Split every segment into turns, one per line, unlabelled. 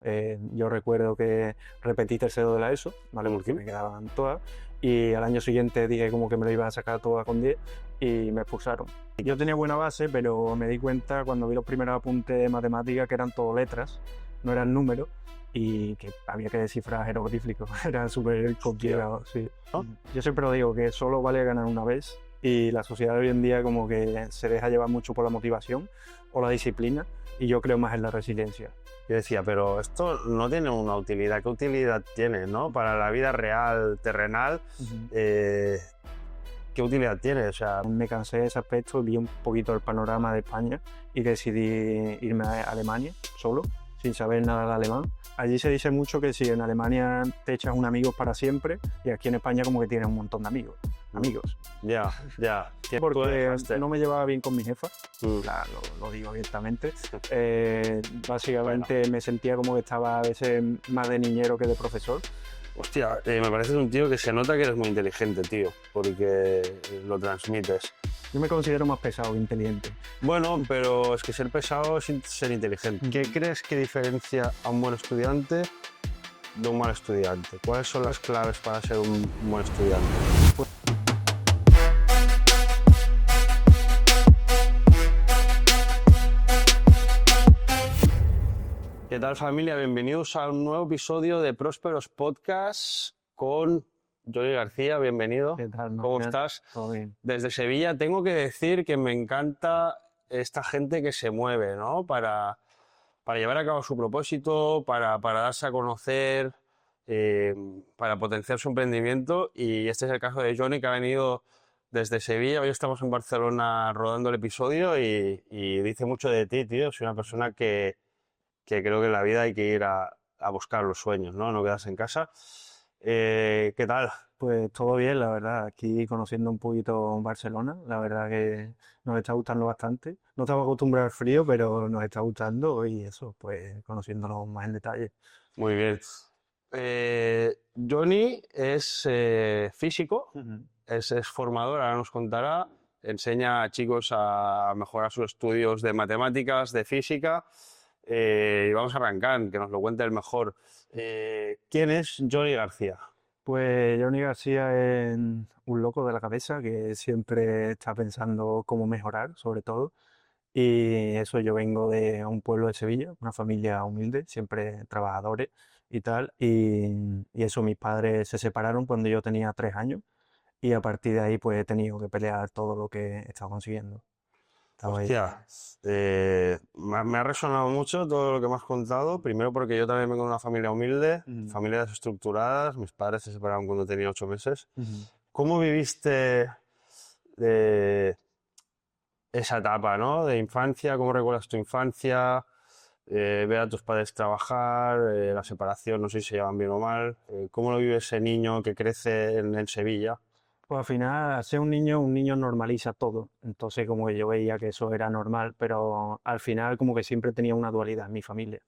Yo recuerdo que repetí tercero de la ESO, ¿vale? Porque me quedaban todas, y al año siguiente dije como que me lo iba a sacar todas con 10 y me expulsaron. Yo tenía buena base, pero me di cuenta cuando vi los primeros apuntes de matemáticas que eran todo letras, no eran números, y que había que descifrar jeroglíficos, era súper complicado, sí.
¿No?
Yo siempre lo digo, que solo vale ganar una vez, y la sociedad de hoy en día como que se deja llevar mucho por la motivación o la disciplina, y yo creo más en la resiliencia.
Yo decía, pero esto no tiene una utilidad. ¿Qué utilidad tiene, no? Para la vida real, terrenal, ¿qué utilidad tiene? O sea,
Me cansé de ese aspecto, vi un poquito el panorama de España y decidí irme a Alemania solo, sin saber nada de alemán. Allí se dice mucho que si en Alemania te echas un amigo para siempre, y aquí en España como que tienes un montón de amigos.
ya.
Porque no me llevaba bien con mi jefa,
Mm.
lo digo abiertamente. Básicamente me sentía como que estaba a veces más de niñero que de profesor.
Hostia, me pareces un tío que se nota que eres muy inteligente, tío, porque lo transmites.
Yo me considero más pesado que inteligente.
Bueno, pero es que ser pesado es ser inteligente. ¿Qué crees que diferencia a un buen estudiante de un mal estudiante? ¿Cuáles son las claves para ser un buen estudiante? ¿Qué tal, familia? Bienvenidos a un nuevo episodio de Prósperos Podcast con Johnny García. Bienvenido.
¿Qué tal?
¿Cómo estás?
Todo bien.
Desde Sevilla tengo que decir que me encanta esta gente que se mueve, ¿no? Para llevar a cabo su propósito, para darse a conocer, para potenciar su emprendimiento. Y este es el caso de Johnny, que ha venido desde Sevilla. Hoy estamos en Barcelona rodando el episodio y dice mucho de ti, tío. Soy una persona que creo que en la vida hay que ir a buscar los sueños, ¿no? No quedarse en casa. ¿Qué tal?
Pues todo bien, la verdad. Aquí conociendo un poquito Barcelona, la verdad que nos está gustando bastante. No estamos acostumbrados al frío, pero nos está gustando y eso, pues conociéndonos más en detalle.
Muy bien. Johnny es físico, es formador, ahora nos contará, enseña a chicos a mejorar sus estudios de matemáticas, de física. Y vamos a arrancar, que nos lo cuente el mejor. ¿Quién es Johnny García?
Pues Johnny García es un loco de la cabeza que siempre está pensando cómo mejorar, sobre todo. Y eso, yo vengo de un pueblo de Sevilla, una familia humilde, siempre trabajadores y tal. Y eso, mis padres se separaron cuando yo tenía 3 años, y a partir de ahí pues he tenido que pelear todo lo que he estado consiguiendo. Estaba ahí.
Hostia, me ha resonado mucho todo lo que me has contado. Primero porque yo también vengo de una familia humilde, familias desestructuradas. Mis padres se separaron cuando tenía 8 meses. ¿Cómo viviste esa etapa, ¿no? De infancia? ¿Cómo recuerdas tu infancia? Ver a tus padres trabajar, la separación, no sé si se llevan bien o mal. ¿Cómo lo vive ese niño que crece en Sevilla?
Pues al final, al ser un niño normaliza todo. Entonces, como que yo veía que eso era normal, pero al final como que siempre tenía una dualidad en mi familia.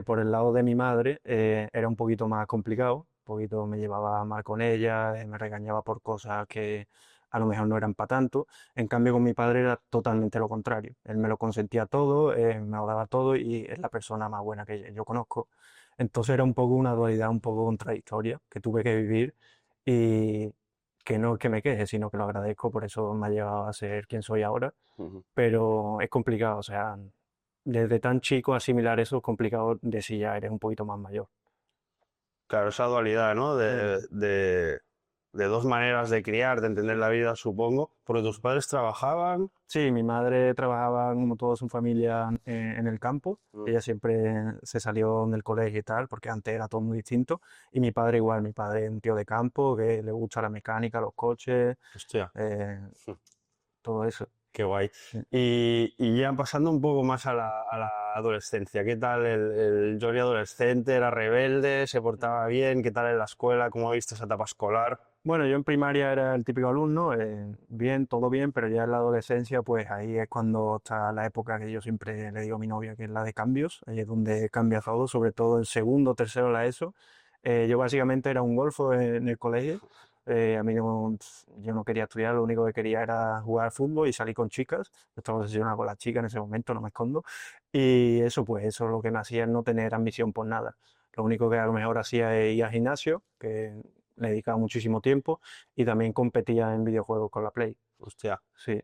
Por el lado de mi madre era un poquito más complicado, un poquito me llevaba mal con ella, me regañaba por cosas que a lo mejor no eran para tanto. En cambio, con mi padre era totalmente lo contrario. Él me lo consentía todo, me lo daba todo, y es la persona más buena que yo conozco. Entonces era un poco una dualidad un poco contradictoria que tuve que vivir, y que no es que me queje, sino que lo agradezco, por eso me ha llevado a ser quien soy ahora.
Ujú.
Pero es complicado, o sea, desde tan chico asimilar eso es complicado de si ya eres un poquito más mayor.
Claro, esa dualidad, ¿no? De dos maneras de criar, de entender la vida, supongo. Porque tus padres trabajaban.
Sí, mi madre trabajaba como toda su familia en el campo.
Mm.
Ella siempre se salió en el colegio y tal, porque antes era todo muy distinto. Y mi padre igual, mi padre es un tío de campo que le gusta la mecánica, los coches,
Hostia,
eh, todo eso.
qué guay.
Sí.
Y ya pasando un poco más a la adolescencia, ¿qué tal el Johnny adolescente? ¿Era rebelde? ¿Se portaba bien? ¿Qué tal en la escuela? ¿Cómo viste esa etapa escolar?
Bueno, yo en primaria era el típico alumno, bien, todo bien, pero ya en la adolescencia, pues ahí es cuando está la época que yo siempre le digo a mi novia, que es la de cambios. Ahí es donde cambia todo, sobre todo en segundo, tercero de la ESO. Yo básicamente era un golfo en el colegio, A mí no, yo no quería estudiar, lo único que quería era jugar al fútbol y salir con chicas. Yo estaba obsesionado con las chicas en ese momento, no me escondo. Y eso, pues, eso lo que me hacía es no tener ambición por nada. Lo único que a lo mejor hacía es ir al gimnasio, que le dedicaba muchísimo tiempo, y también competía en videojuegos con la Play.
Hostia.
Sí,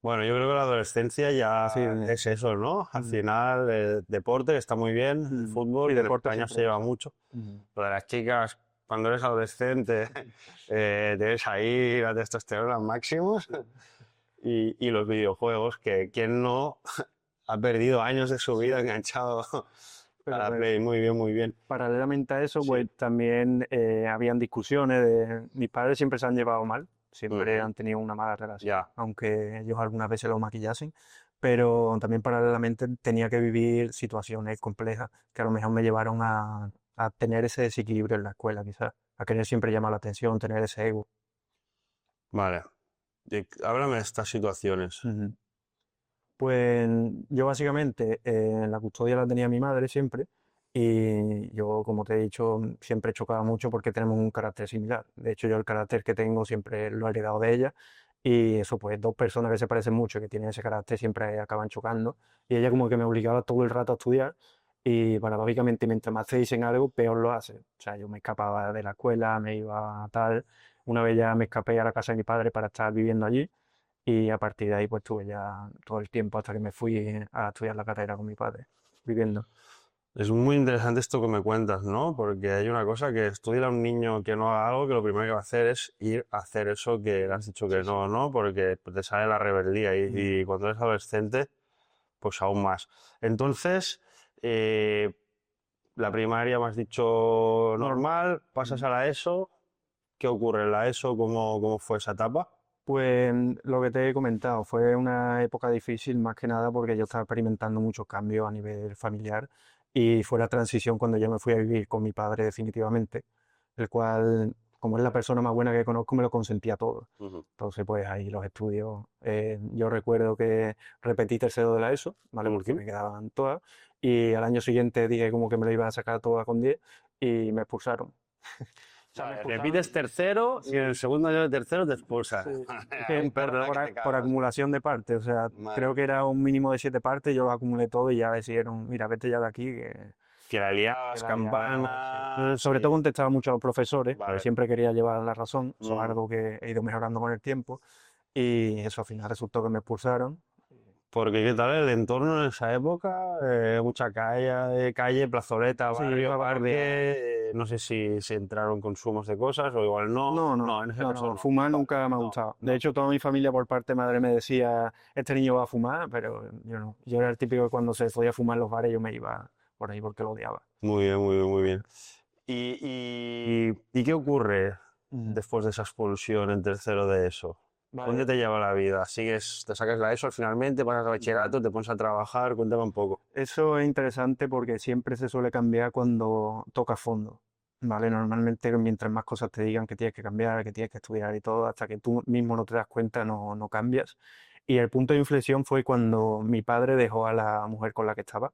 Bueno, yo creo que la adolescencia
sí,
ya es eso, ¿no? Al
mm,
final, deporte, que está muy bien, el
sí,
fútbol, que en
deporte
España
siempre
se
he
lleva
hecho.
mucho.
Mm,
Lo de las chicas, cuando eres adolescente, tienes ahí la testosterona máximos. Y los videojuegos, que quien no ha perdido años de su vida enganchado a
Pero
la
bueno,
Play. Muy bien, muy bien.
paralelamente a eso,
Sí.
pues también habían discusiones de... Mis padres siempre se han llevado mal, siempre
Ujú.
han tenido una mala relación,
Ya.
aunque ellos algunas veces lo maquillasen, pero también paralelamente tenía que vivir situaciones complejas que a lo mejor me llevaron a tener ese desequilibrio en la escuela, quizás, a querer siempre llamar la atención, tener ese ego.
Vale. Háblame de estas situaciones.
Ujú. Pues yo básicamente la custodia la tenía mi madre siempre y yo, como te he dicho, siempre chocaba mucho porque tenemos un carácter similar. De hecho, yo el carácter que tengo siempre lo he heredado de ella y eso, pues dos personas que se parecen mucho, que tienen ese carácter, siempre acaban chocando. Y ella como que me obligaba todo el rato a estudiar y paradójicamente mientras más te dicen algo, peor lo hace. O sea, yo me escapaba de la escuela, me iba a tal. Una vez ya me escapé a la casa de mi padre para estar viviendo allí. Y a partir de ahí pues tuve ya todo el tiempo hasta que me fui a estudiar la carrera con mi padre, viviendo.
Es muy interesante esto que me cuentas, ¿no? Porque hay una cosa que estudia a un niño que no haga algo, que lo primero que va a hacer es ir a hacer eso que le has dicho que
Sí, sí.
no, ¿no? Porque te sale la rebeldía
Mm.
y cuando eres adolescente, pues aún más. Entonces, eh, la primaria me has dicho
Normal.
normal, pasas
Mm.
a la ESO. ¿Qué ocurre en la ESO? ¿Cómo fue esa etapa?
Pues lo que te he comentado, fue una época difícil más que nada porque yo estaba experimentando muchos cambios a nivel familiar y fue la transición cuando yo me fui a vivir con mi padre definitivamente, el cual, como es la persona más buena que conozco, me lo consentía todo.
Ujú.
Entonces, pues ahí los estudios, yo recuerdo que repetí tercero de la ESO, ¿vale? Porque
Ujú.
me quedaban todas y al año siguiente dije como que me lo iba a sacar todas con 10 y me expulsaron. O sea, me
Vale,
expulsaron.
repites tercero y en el
Sí.
segundo año de tercero te expulsan.
Sí, es
Ahí
que
perdona que te
por
cagas.
acumulación de partes, o sea,
Madre
creo que
mía.
era un mínimo de 7 partes, yo lo acumulé todo y ya decidieron, mira, vete ya de aquí,
Que la
que
liabas,
la liaba, sí.
campanas
Sobre todo
y...
contestaba mucho a los profesores, porque
Vale.
siempre quería llevar la razón, eso es
Mm.
algo que he ido mejorando con el tiempo, y eso al final resultó que me expulsaron.
Porque, ¿qué tal el entorno en esa época? Mucha calle, plazoleta,
Sí,
barrio,
estaba rodeado.
parque. No sé si se entraron consumos de cosas o igual no.
No, no,
No, en ese
no,
caso
no,
no.
fumar
Vale.
nunca me ha
No,
gustado. De
no.
hecho, toda mi familia por parte de madre me decía, este niño va a fumar, pero yo no. Yo era el típico que cuando se podía fumar en los bares yo me iba por ahí porque lo odiaba.
Muy bien, muy bien, muy bien. ¿Y qué ocurre
Ujú.
después de esa expulsión en tercero de eso? ¿Dónde
Vale.
te lleva la vida? Te sacas la ESO finalmente, pasas al
Ujú.
bachillerato, te pones a trabajar? Cuéntame un poco.
Eso es interesante porque siempre se suele cambiar cuando toca fondo, ¿vale? Normalmente mientras más cosas te digan que tienes que cambiar, que tienes que estudiar y todo, hasta que tú mismo no te das cuenta, no cambias. Y el punto de inflexión fue cuando mi padre dejó a la mujer con la que estaba,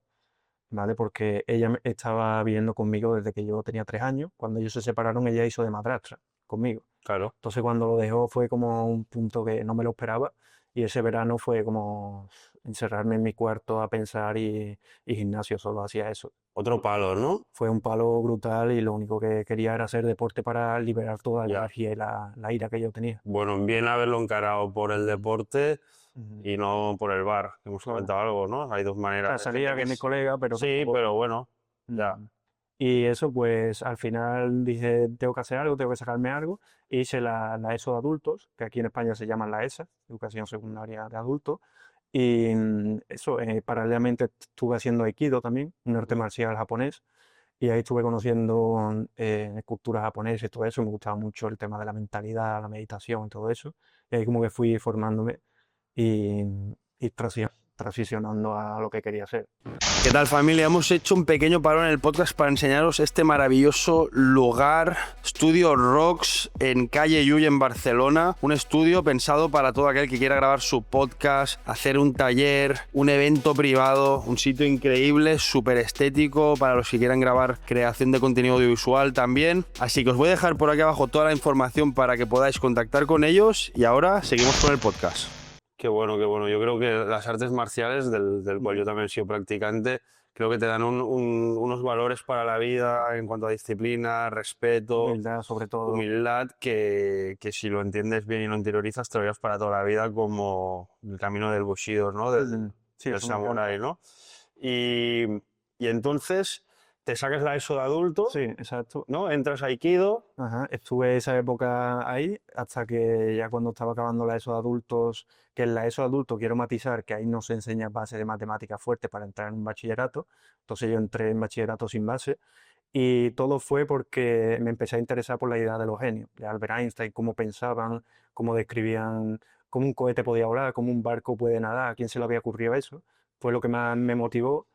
¿vale? Porque ella estaba viviendo conmigo desde que yo tenía 3 años. Cuando ellos se separaron, ella hizo de madrastra conmigo.
Claro,
Entonces cuando lo dejó fue como un punto que no me lo esperaba y ese verano fue como encerrarme en mi cuarto a pensar y gimnasio, solo hacía eso.
otro palo, ¿no?
Fue un palo brutal y lo único que quería era hacer deporte para liberar toda la
Ya.
energía y la ira que yo tenía.
Bueno, bien haberlo encarado por el
Mm.
deporte
Ujú.
y no por el bar, que hemos
Claro.
comentado algo, ¿no? Hay dos
O
maneras.
sea,
Hay gente
salía
que
con mi
es...
colega, pero
Sí,
tampoco...
pero bueno, ya.
Mm. Y eso, pues al final dije, tengo que hacer algo, tengo que sacarme algo. Hice la ESO de adultos, que aquí en España se llama la ESA, Educación Secundaria de Adultos. Y eso, paralelamente estuve haciendo Aikido también, un arte marcial japonés. Y ahí estuve conociendo culturas japonesas y todo eso. Me gustaba mucho el tema de la mentalidad, la meditación y todo eso. Y ahí como que fui formándome y, y tras transicionando a lo que quería ser.
¿Qué tal, familia? Hemos hecho un pequeño parón en el podcast para enseñaros este maravilloso lugar, Estudio Rocks, en calle Llull, en Barcelona. Un estudio pensado para todo aquel que quiera grabar su podcast, hacer un taller, un evento privado, un sitio increíble, súper estético, para los que quieran grabar creación de contenido audiovisual también. Así que os voy a dejar por aquí abajo toda la información para que podáis contactar con ellos y ahora seguimos con el podcast. Qué bueno, qué bueno. Yo creo que las artes marciales, del cual yo también he sido practicante, creo que te dan unos valores para la vida en cuanto a disciplina, respeto,
Humildad, sobre todo.
humildad, que si lo entiendes bien y lo interiorizas, te lo llevas para toda la vida, como el camino del Bushido, ¿no?
Sí,
Del
eso me encanta.
samurái, ¿no? Y entonces te sacas la ESO de adulto,
Sí, exacto.
¿no? Entras a Aikido.
Ajá, estuve esa época ahí hasta que ya cuando estaba acabando la ESO de adultos, que en la ESO de adultos quiero matizar que ahí no se enseña base de matemáticas fuerte para entrar en un bachillerato, entonces yo entré en bachillerato sin base y todo fue porque me empecé a interesar por la idea de los genios, de Albert Einstein, cómo pensaban, cómo describían cómo un cohete podía volar, cómo un barco puede nadar, a quién se le había ocurrido eso, fue lo que más me motivó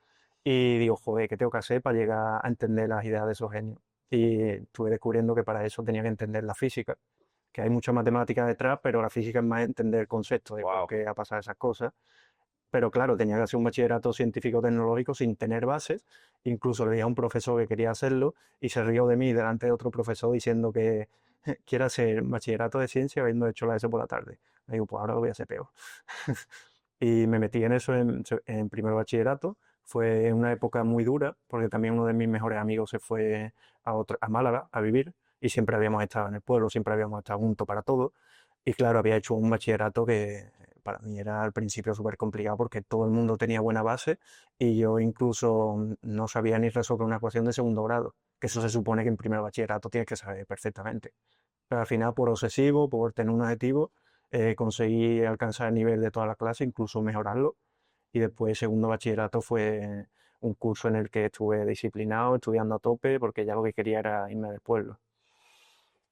y digo, joder, ¿qué tengo que hacer para llegar a entender las ideas de esos genios? Y estuve descubriendo que para eso tenía que entender la física, que hay mucha matemática detrás, pero la física es más entender el concepto de por
Wow.
qué ha pasado esas cosas. Pero claro, tenía que hacer un bachillerato científico-tecnológico sin tener bases. Incluso le dije a un profesor que quería hacerlo y se rió de mí delante de otro profesor diciendo que quiere hacer bachillerato de ciencia habiendo hecho la ESO por la tarde. Le digo, pues ahora lo voy a hacer peor. Y me metí en eso en primer bachillerato. Fue una época muy dura, porque también uno de mis mejores amigos se fue a Málaga a vivir y siempre habíamos estado en el pueblo, siempre habíamos estado juntos para todo. Y claro, había hecho un bachillerato que para mí era al principio súper complicado porque todo el mundo tenía buena base y yo incluso no sabía ni resolver una ecuación de segundo grado, que eso se supone que en primer bachillerato tienes que saber perfectamente. Pero al final, por obsesivo, por tener un objetivo, conseguí alcanzar el nivel de toda la clase, incluso mejorarlo. Y después, segundo bachillerato fue un curso en el que estuve disciplinado, estudiando a tope, porque ya lo que quería era irme del pueblo.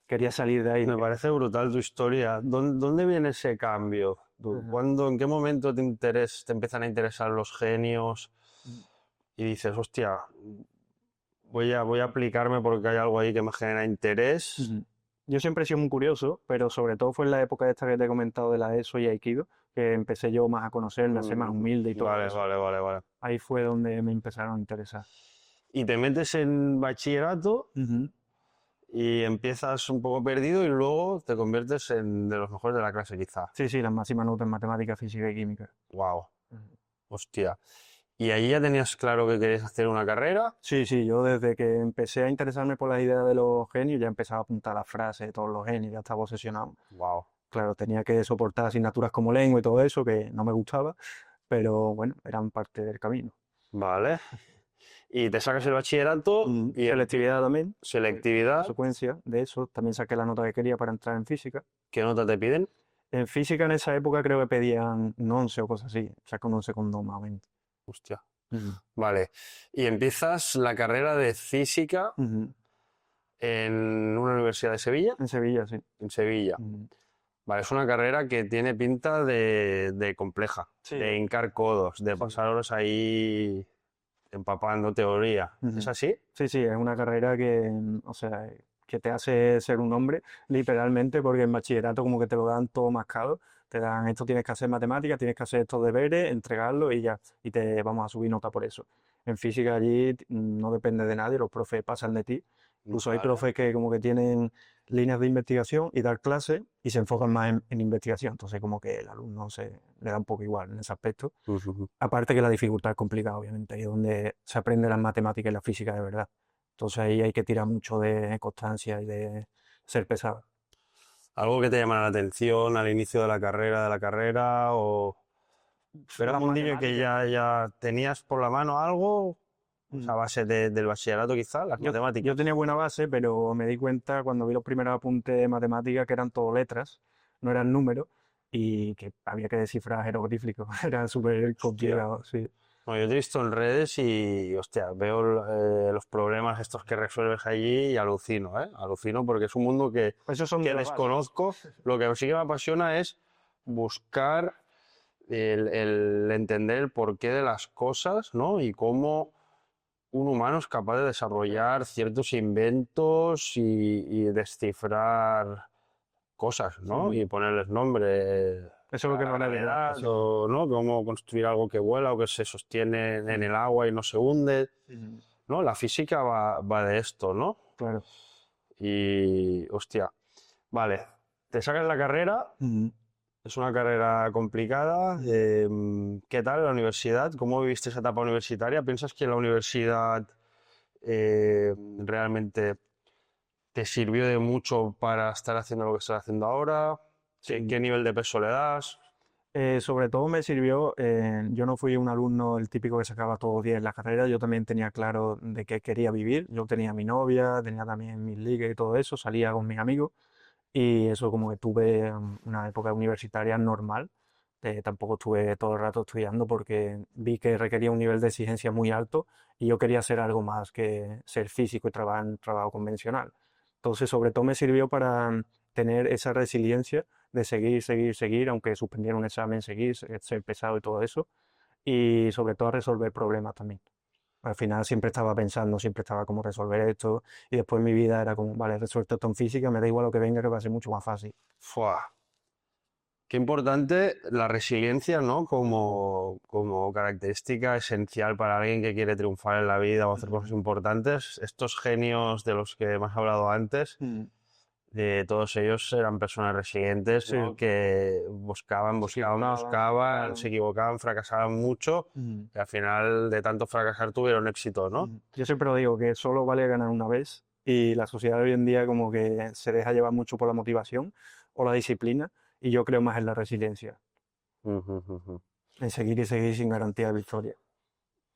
Quería salir de ahí.
Me parece brutal tu historia. ¿Dónde viene ese cambio?
Ajá.
En qué momento te empiezan a interesar los genios y dices, hostia, voy a aplicarme porque hay algo ahí que me genera interés?
Ujú. Yo siempre he sido muy curioso, pero sobre todo fue en la época esta que te he comentado de la ESO y Aikido, que empecé yo más a conocerme, a ser más humilde y todo
Vale,
eso.
vale, vale, vale.
Ahí fue donde me empezaron a interesar.
Y te metes en bachillerato
Ujú.
y empiezas un poco perdido y luego te conviertes en de los mejores de la clase, quizá.
Sí, sí, las máximas notas en matemática, física y química.
Wow,
Ujú.
hostia. ¿Y ahí ya tenías claro que querías hacer una carrera?
Sí, sí, yo desde que empecé a interesarme por la idea de los genios ya empezaba a apuntar las frases de todos los genios, ya estaba obsesionado.
Wow.
Claro, tenía que soportar asignaturas como lengua y todo eso, que no me gustaba, pero bueno, eran parte del camino.
Vale. Y te sacas el bachillerato y
Selectividad también,
selectividad.
consecuencia de eso, también saqué la nota que quería para entrar en física.
¿Qué nota te piden?
En física en esa época creo que pedían un 11 o cosas así, saco un 11,2 más o menos.
Hostia.
Ujú.
Vale. Y empiezas la carrera de física
Ujú.
en una universidad de Sevilla.
En Sevilla, sí.
En Sevilla.
Ujú.
Vale, es una carrera que tiene pinta de compleja,
Sí,
de hincar codos, de
sí.
pasar horas ahí empapando teoría. ¿Es
Ujú.
así?
Sí, sí, es una carrera que, o sea, que te hace ser un hombre, literalmente, porque en bachillerato como que te lo dan todo mascado, te dan esto tienes que hacer matemáticas, tienes que hacer estos deberes, entregarlo y ya, y te vamos a subir nota por eso. En física allí no depende de nadie, los profes pasan de ti. Incluso hay
Vale.
profes que como que tienen líneas de investigación y dar clases y se enfocan más en investigación, entonces como que el alumno le da un poco igual en ese aspecto.
Ujú.
Aparte que la dificultad es complicada, obviamente, ahí es donde se aprende las matemáticas y la física de verdad. Entonces ahí hay que tirar mucho de constancia y de ser pesado.
¿Algo que te llamara la atención al inicio de la carrera o era
Las
un mundillo que
matemáticas.
ya tenías por la mano algo, o sea,
mm,
a base del bachillerato quizá, las
yo
matemáticas?
tenía buena base, pero me di cuenta cuando vi los primeros apuntes de matemáticas que eran todo letras, no eran números, y que había que descifrar jeroglíficos. Era súper
Hostia.
complicado, sí.
Bueno, yo te he visto en redes y, hostia, veo los problemas estos que resuelves allí y alucino, ¿eh? Alucino porque es un mundo
Esos son
que
de la base.
desconozco. Lo que sí que me apasiona es buscar el entender el porqué de las cosas, ¿no? Y cómo un humano es capaz de desarrollar ciertos inventos y descifrar cosas, ¿no?
Mm.
Y ponerles nombre
Eso es lo
a
que
la
no le da.
gravedad, o, ¿no? Cómo construir algo que vuela o que se sostiene en el agua y no se hunde,
Mm.
¿no? La física va de esto, ¿no?
Claro.
Y, hostia, vale, te sacas la carrera,
Mm.
es una carrera complicada. ¿Qué tal la universidad? ¿Cómo viviste esa etapa universitaria? ¿Piensas que la universidad realmente te sirvió de mucho para estar haciendo lo que estás haciendo ahora? ¿Qué,
Sí.
qué nivel de peso le das?
Sobre todo me sirvió, yo no fui un alumno el típico que sacaba todos los días en la carrera, yo también tenía claro de qué quería vivir, yo tenía mi novia, tenía también mis ligues y todo eso, salía con mis amigos y eso como que tuve una época universitaria normal, tampoco estuve todo el rato estudiando porque vi que requería un nivel de exigencia muy alto y yo quería hacer algo más que ser físico y trabajar en un trabajo convencional. Entonces sobre todo me sirvió para tener esa resiliencia de seguir, seguir, seguir, aunque suspendiera un examen, seguir, ser pesado y todo eso, y sobre todo a resolver problemas también. Al final siempre estaba pensando, siempre estaba como resolver esto, y después mi vida era como, vale, he resuelto esto en física, me da igual lo que venga, que va a ser mucho más fácil.
Fua, qué importante la resiliencia, ¿no? Como característica esencial para alguien que quiere triunfar en la vida o hacer cosas importantes. Estos genios de los que hemos hablado antes,
Mm.
todos ellos eran personas resilientes,
Sí,
¿no? Que buscaban,
se
buscaban,
equivocaban,
buscaban, se equivocaban, fracasaban mucho
mm,
y al final de tanto fracasar tuvieron éxito, ¿no?
Yo siempre lo digo, que solo vale ganar una vez, y la sociedad de hoy en día como que se deja llevar mucho por la motivación o la disciplina, y yo creo más en la resiliencia,
Ujú, ujú.
en seguir y seguir sin garantía de victoria.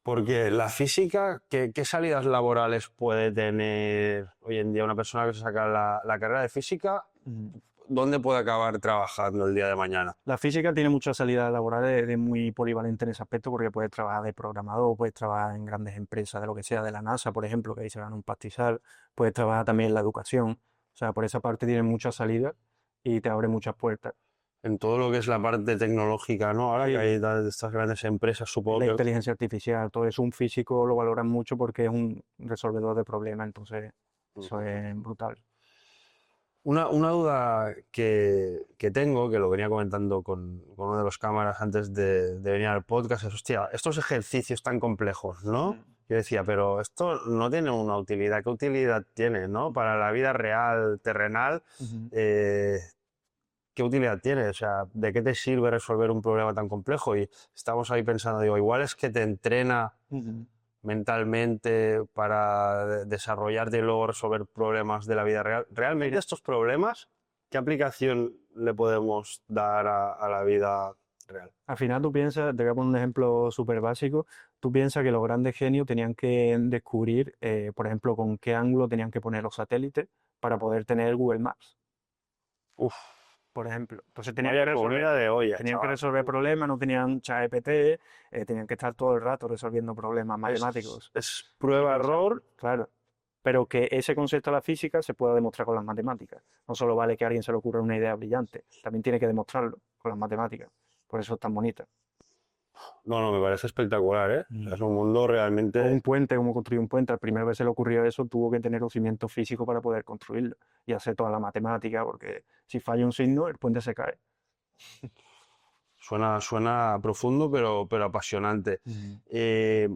Porque la física, ¿qué salidas laborales puede tener hoy en día una persona que se saca la carrera de física?
Mm.
¿Dónde puede acabar trabajando el día de mañana?
La física tiene muchas salidas laborales, es muy polivalente en ese aspecto porque puedes trabajar de programador, puedes trabajar en grandes empresas, de lo que sea, de la NASA, por ejemplo, que ahí se gana un pastizal, puedes trabajar también en la educación, o sea, por esa parte tiene muchas salidas y te abre muchas puertas.
En todo lo que es la parte tecnológica, ¿no? Ahora que
Sí,
hay estas grandes empresas,
la
supongo que...
inteligencia artificial, todo eso un físico lo valoran mucho porque es un resolvedor de problemas, entonces eso
Ujú.
es brutal.
Una duda que tengo, que lo venía comentando con uno de los cámaras antes de venir al podcast, es, hostia, estos ejercicios tan complejos, ¿no?
Mm.
Yo decía, pero esto no tiene una utilidad. ¿Qué utilidad tiene, no? Para la vida real, terrenal,
Ujú.
eh, ¿qué utilidad tiene? O sea, ¿de qué te sirve resolver un problema tan complejo? Y estamos ahí pensando, digo, igual es que te entrena
Ujú.
mentalmente para desarrollarte y luego resolver problemas de la vida real. ¿Realmente
Mira,
estos problemas, qué aplicación le podemos dar a la vida real?
al final tú piensas, te voy a poner un ejemplo súper básico, tú piensas que los grandes genios tenían que descubrir, por ejemplo, con qué ángulo tenían que poner los satélites para poder tener Google Maps,
Uf,
por ejemplo. Entonces
vaya comida de olla,
tenían que
chaval.
resolver problemas, no tenían ChatGPT, tenían que estar todo el rato resolviendo problemas matemáticos.
Es
Y pensar,
prueba-error.
claro, pero que ese concepto de la física se pueda demostrar con las matemáticas. No solo vale que a alguien se le ocurra una idea brillante, también tiene que demostrarlo con las matemáticas. Por eso es tan bonita.
No, no, me parece espectacular, ¿eh? O sea, es un mundo
O un
realmente...
puente, cómo construir un puente. Al primero que se le ocurrió eso, tuvo que tener conocimiento físico para poder construirlo y hacer toda la matemática, porque si falla un signo, el puente se cae.
Suena profundo, pero apasionante.
Mm.
Eh,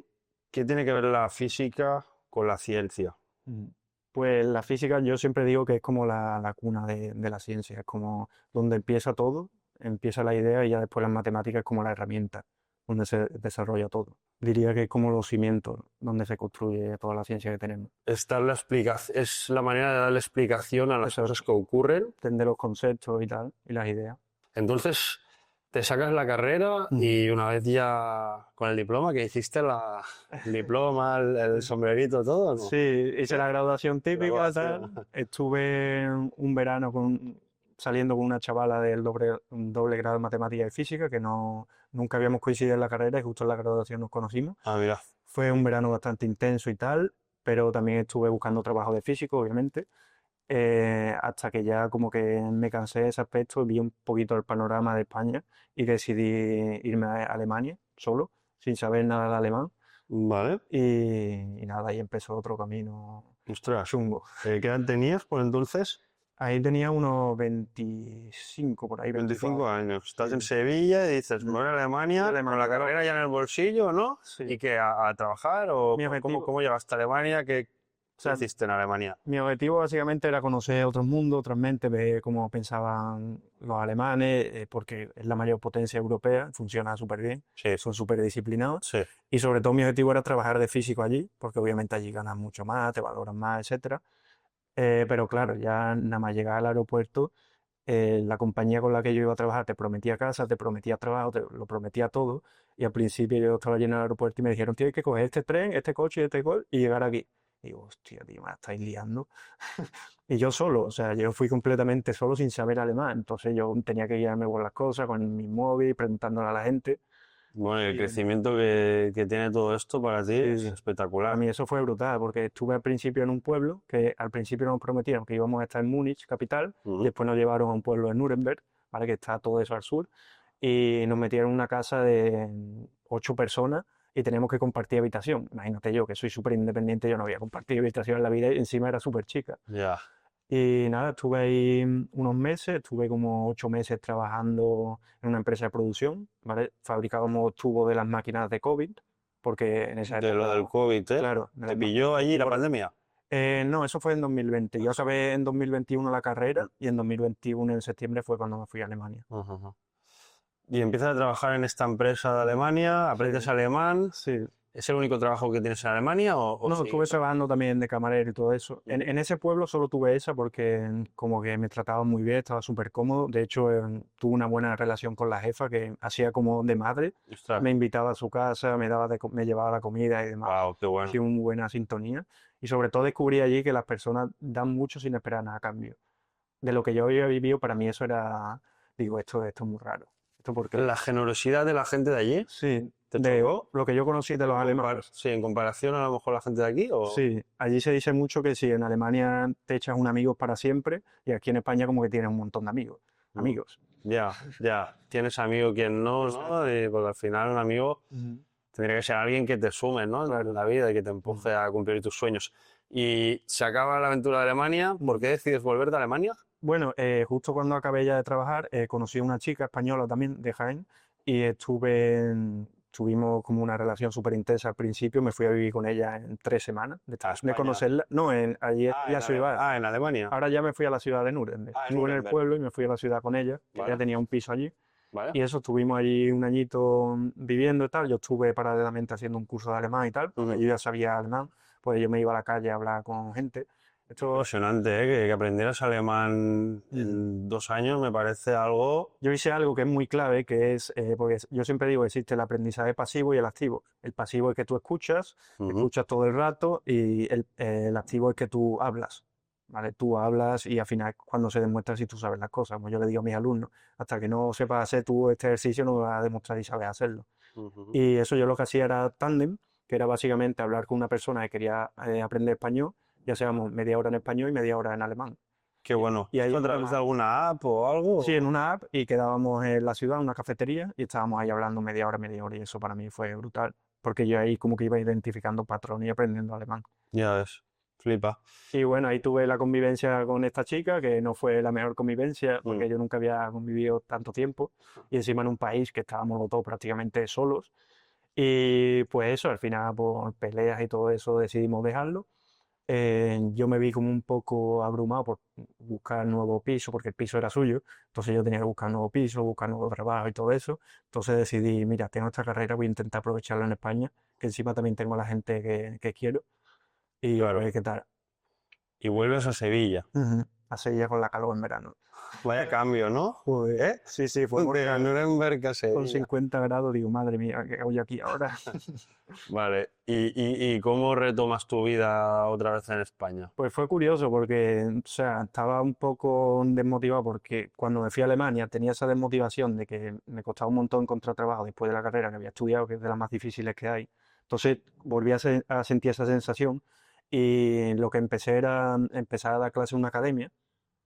¿Qué tiene que ver la física con la ciencia?
Mm. Pues la física yo siempre digo que es como la cuna de la ciencia, es como donde empieza todo, empieza la idea y ya después las matemáticas es como la herramienta donde se desarrolla todo. Diría que es como los cimientos donde se construye toda la ciencia que tenemos.
Es la manera de darle explicación a las cosas
Exacto.
que ocurren.
Entender los conceptos y tal, y las ideas.
Entonces, te sacas la carrera
Ujú.
y una vez ya con el diploma, que hiciste el diploma, el sombrerito, todo, ¿no?
Sí, hice la graduación típica,
Graduación.
tal. Estuve un verano saliendo con una chavala del doble grado de matemática y física, que no, nunca habíamos coincidido en la carrera y justo en la graduación nos conocimos.
Ah, mira.
Fue un verano bastante intenso y tal, pero también estuve buscando trabajo de físico, obviamente. hasta que ya como que me cansé de ese aspecto, vi un poquito el panorama de España y decidí irme a Alemania solo, sin saber nada de alemán.
Vale.
Y nada, ahí empezó otro camino
Ostras.
chungo.
¿Qué edad tenías por entonces?
Ahí tenía unos 25 por ahí,
25
24.
años. Estás
Sí.
en Sevilla y dices, me
Mm.
voy a Alemania,
Alemania,
con la
claro.
carrera ya en el bolsillo, ¿no?
Sí.
¿Y que a trabajar? ¿O
Mi
cómo,
objetivo,
cómo llegaste a Alemania? ¿Qué
o sea,
hiciste en Alemania?
mi objetivo básicamente era conocer otros mundos, otras mentes, ver cómo pensaban los alemanes, porque es la mayor potencia europea, funciona súper bien,
Sí,
son súper disciplinados.
sí.
Y sobre todo mi objetivo era trabajar de físico allí, porque obviamente allí ganas mucho más, te valoran más, etcétera. Pero claro, ya nada más llegar al aeropuerto, la compañía con la que yo iba a trabajar te prometía casa, te prometía trabajo, te lo prometía todo. Y al principio yo estaba allí en el aeropuerto y me dijeron, tienes que coger este tren, este coche y este gol y llegar aquí. Y digo, hostia, tío, me la estáis liando. Y yo solo, o sea, yo fui completamente solo sin saber alemán. Entonces yo tenía que guiarme por las cosas con mi móvil, preguntándole a la gente.
Bueno, y el
Y
crecimiento que tiene todo esto para ti es
sí, para
espectacular.
mí eso fue brutal, porque estuve al principio en un pueblo que al principio nos prometieron que íbamos a estar en Múnich, capital,
Ujú.
después nos llevaron a un pueblo de Nuremberg, ¿vale? Que está todo eso al sur, y nos metieron en una casa de 8 personas y teníamos que compartir habitación. Imagínate yo, que soy súper independiente, yo no había compartido habitación en la vida y encima era súper chica.
Ya.
Y nada, estuve ahí unos meses, estuve como 8 meses trabajando en una empresa de producción, ¿vale? Fabricábamos tubos de las máquinas de COVID, porque en esa
De lo del
época,
COVID, ¿eh?
claro, de
¿Te
las
pilló allí la
tubos.
pandemia?
No, eso fue en 2020. Yo acabé en 2021 la
Mm.
carrera y en 2021, en septiembre, fue cuando me fui a Alemania.
Ajá, ajá. Y empiezas a trabajar en esta empresa de Alemania, aprendes
Sí,
alemán.
sí.
¿Es el único trabajo que tienes en Alemania o
No, estuve
sigues?
trabajando también de camarero y todo eso. En,
Ujú.
en ese pueblo solo tuve esa porque como que me trataban muy bien, estaba súper cómodo. De hecho, tuve una buena relación con la jefa que hacía como de madre.
Ostras,
Me invitaba a su casa, me llevaba la comida y demás.
wow, qué bueno.
Sí, una buena sintonía. Y sobre todo descubrí allí que las personas dan mucho sin esperar nada a cambio. De lo que yo había vivido, para mí eso era, digo, esto es muy raro. ¿Esto por qué?
La generosidad de la gente de allí,
Sí,
¿te
de
chocó?
lo que yo conocí de los alemanes.
Sí, en comparación a lo mejor la gente de aquí, o
Sí, allí se dice mucho que si en Alemania te echas un amigo para siempre y aquí en España como que tienes un montón de amigos.
Mm,
Amigos.
ya, ya, tienes amigo quien no,
Exacto.
¿no? Porque al final un amigo
Ujú.
tendría que ser alguien que te sume, ¿no? En
Claro.
la vida y que te empuje a cumplir tus sueños. Y se acaba la aventura de Alemania, ¿por qué decides volver de Alemania?
Bueno, justo cuando acabé ya de trabajar, conocí a una chica española también de Jaén y tuvimos como una relación súper intensa al principio. Me fui a vivir con ella en 3 semanas
A
de
España.
conocerla. No, allí en la ciudad.
En Alemania.
Ahora ya me fui a la ciudad de Nuremberg.
Ah, en
Vivo en el
Nuremberg.
pueblo y me fui a la ciudad con ella, que ella
Vale,
tenía un piso allí.
vale.
Y eso, estuvimos allí un añito viviendo y tal. Yo estuve paralelamente haciendo un curso de alemán y tal, porque
Ujú.
yo ya sabía alemán, pues yo me iba a la calle a hablar con gente. Esto,
Impresionante, ¿eh? Que aprendieras alemán
Ujú.
en 2 años me parece algo.
Yo hice algo que es muy clave, que es, porque yo siempre digo, existe el aprendizaje pasivo y el activo. El pasivo es que tú
Ujú.
escuchas todo el rato, y el activo es que tú hablas, ¿vale? Tú hablas y al final cuando se demuestra si tú sabes las cosas, como yo le digo a mis alumnos, hasta que no sepas hacer tú este ejercicio no vas a demostrar si sabes hacerlo.
Ujú.
Y eso yo lo que hacía era tándem, que era básicamente hablar con una persona que quería aprender español, ya seamos media hora en español y media hora en alemán.
Qué bueno.
Y ahí
¿Esto a través de alguna app o
sí, en
algo?
una app y quedábamos en la ciudad, en una cafetería, y estábamos ahí hablando media hora, y eso para mí fue brutal, porque yo ahí como que iba identificando patrones y aprendiendo alemán.
Ya ves, flipa.
Y bueno, ahí tuve la convivencia con esta chica, que no fue la mejor convivencia,
Mm.
porque yo nunca había convivido tanto tiempo, y encima en un país que estábamos los dos prácticamente solos. Y pues eso, al final por peleas y todo eso decidimos dejarlo. Yo me vi como un poco abrumado por buscar nuevo piso, porque el piso era suyo, entonces yo tenía que buscar nuevo piso, buscar nuevo trabajo y todo eso. Entonces decidí, mira, tengo esta carrera, voy a intentar aprovecharla en España, que encima también tengo a la gente que quiero, y a
Claro.
ver qué tal.
Y vuelves a Sevilla.
Ujú. Así ya con la calor en verano.
Vaya cambio, ¿no?
Joder.
¿Eh?
Sí, sí, fue porque
De Nuremberg a
con
Sevilla.
50 grados digo, madre mía, ¿qué hago yo aquí ahora?
Vale. ¿Y cómo retomas tu vida otra vez en España?
Pues fue curioso porque, o sea, estaba un poco desmotivado porque cuando me fui a Alemania tenía esa desmotivación de que me costaba un montón encontrar trabajo después de la carrera que había estudiado, que es de las más difíciles que hay. Entonces volví a sentir esa sensación Y lo que empecé era empezar a dar clases en una academia,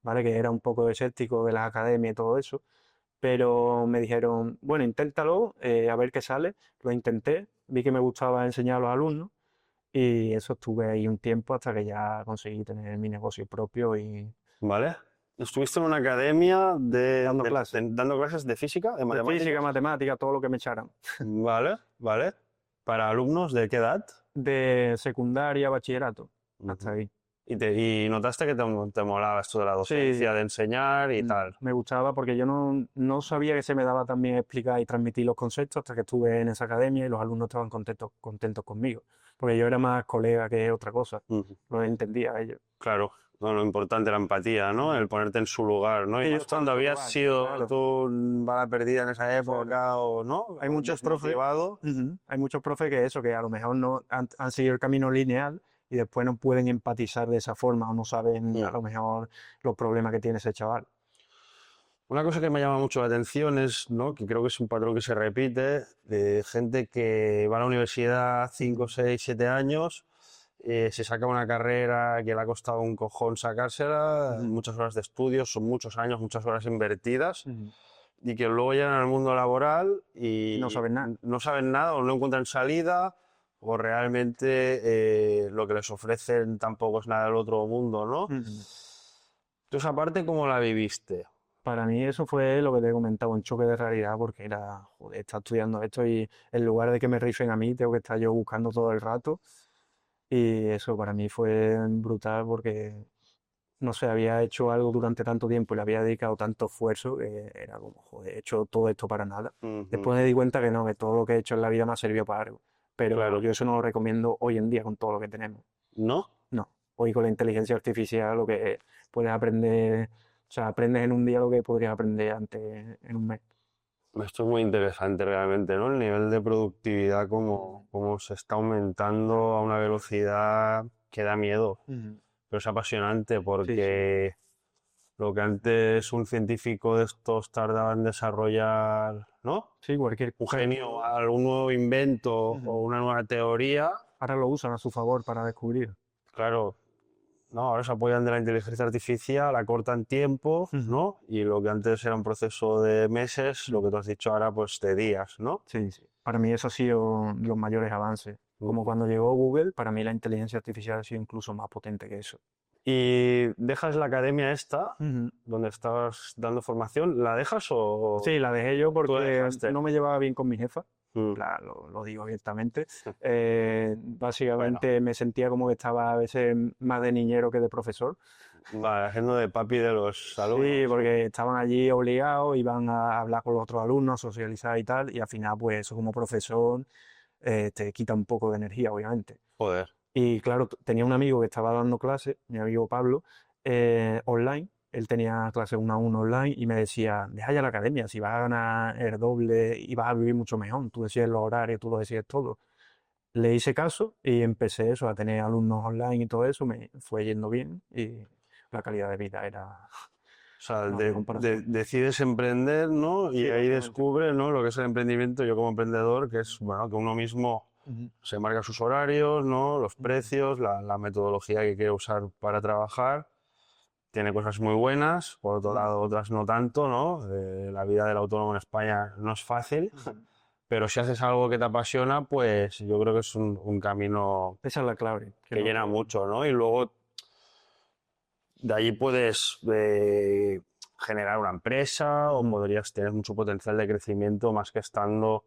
¿vale? Que era un poco escéptico de las academias y todo eso, pero me dijeron, bueno, inténtalo, a ver qué sale. Lo intenté, vi que me gustaba enseñar a los alumnos y eso estuve ahí un tiempo hasta que ya conseguí tener mi negocio propio y
¿Vale? Estuviste en una academia
dando clases
dando clases de física, de
de física,
matemáticas.
matemática, todo lo que me echaran.
Vale, vale. ¿Para alumnos de qué edad?
De secundaria, bachillerato, hasta
Ujú.
ahí.
Y notaste que te molaba esto de la
Sí,
docencia, de enseñar y tal.
me gustaba porque yo no sabía que se me daba tan bien explicar y transmitir los conceptos hasta que estuve en esa academia y los alumnos estaban contentos conmigo, porque yo era más colega que otra cosa,
Ujú.
lo entendía a ellos.
Claro, no, lo importante la empatía, ¿no?
Ujú.
El ponerte en su lugar, ¿no? Y
Ellos
más
estaban en
cuando
su
habías
lugar,
sido
claro,
tú bala perdida en esa
claro.
época o, ¿no?
Hay
O
muchos profes,
desmotivado.
hay muchos profes que eso, que a lo mejor no han seguido el camino lineal y después no pueden empatizar de esa forma o no saben a
Mm.
lo mejor los problemas que tiene ese chaval.
Una cosa que me llama mucho la atención es, ¿no? Que creo que es un patrón que se repite, de gente que va a la universidad 5, 6, 7 años, se saca una carrera que le ha costado un cojón sacársela,
Ujú,
muchas horas de estudio, son muchos años, muchas horas invertidas,
ujú.
y que luego llegan al mundo laboral
Y no
y
saben nada.
no saben nada o no encuentran salida, o realmente lo que les ofrecen tampoco es nada del otro mundo, ¿no?
Ujú.
Entonces, aparte, ¿cómo la viviste?
Para mí eso fue lo que te he comentado, un choque de realidad, porque era, joder, estar estudiando esto y en lugar de que me rifen a mí, tengo que estar yo buscando todo el rato. Y eso para mí fue brutal porque, no sé, había hecho algo durante tanto tiempo y le había dedicado tanto esfuerzo que era como, joder, he hecho todo esto para nada.
Ujú.
Después me di cuenta que no, que todo lo que he hecho en la vida me ha servido para algo. Pero
Claro,
yo eso no lo recomiendo hoy en día con todo lo que tenemos.
¿no?
No, hoy con la inteligencia artificial lo que puedes aprender, o sea, aprendes en un día lo que podrías aprender antes en un mes.
Esto es muy interesante realmente, ¿no? El nivel de productividad
Ujú,
como se está aumentando a una velocidad que da miedo,
ujú.
pero es apasionante
Sí, sí.
porque lo que antes un científico de estos tardaba en desarrollar, ¿no?
Sí, cualquier
Un
cosa.
genio, algún nuevo invento o
Ujú.
una nueva teoría,
Ahora lo usan a su favor para descubrir.
claro, no, ahora se apoyan de la inteligencia artificial, acortan tiempo,
Ujú,
¿no? Y lo que antes era un proceso de meses, lo
ujú.
que tú has dicho ahora, pues de días, ¿no?
Sí, sí. Para mí eso ha sido los mayores avances. Como
Ujú.
cuando llegó Google, para mí la inteligencia artificial ha sido incluso más potente que eso.
Y dejas la academia esta,
Ujú.
donde estabas dando formación, ¿la dejas o
Sí, la dejé yo
tú la
porque
dejaste?
no me llevaba bien con mi jefa. En
Mm.
plan, lo digo abiertamente.
Bueno,
Básicamente me sentía como que estaba a veces más de niñero que de profesor.
vale, haciendo de papi de los
Sí,
alumnos.
porque estaban allí obligados, iban a hablar con los otros alumnos, socializar y tal, y al final, pues eso como profesor te quita un poco de energía, obviamente.
Joder.
Y claro, tenía un amigo que estaba dando clases, mi amigo Pablo, online. Él tenía clases 1 a 1 online y me decía, deja ya la academia, si vas a ganar el doble y vas a vivir mucho mejor. Tú decías los horarios, tú lo decías todo. Le hice caso y empecé eso, a tener alumnos online y todo eso, me fue yendo bien y la calidad de vida era,
O sea,
no había comparación.
decides emprender, ¿no? Y
Sí,
ahí
básicamente.
descubres, ¿no? Lo que es el emprendimiento, yo como emprendedor, que es, bueno, que uno mismo
Ujú,
se marca sus horarios, ¿no? Los
ujú,
precios, la metodología que quiere usar para trabajar. Tiene cosas muy buenas, por otro
ujú,
lado otras no tanto, ¿no? La vida del autónomo en España no es fácil,
ujú.
pero si haces algo que te apasiona, pues yo creo que es un camino
Esa es la clave, que
que
no
llena
te...
mucho, ¿no? Y luego de ahí puedes generar una empresa o
Ujú,
podrías tener mucho potencial de crecimiento más que estando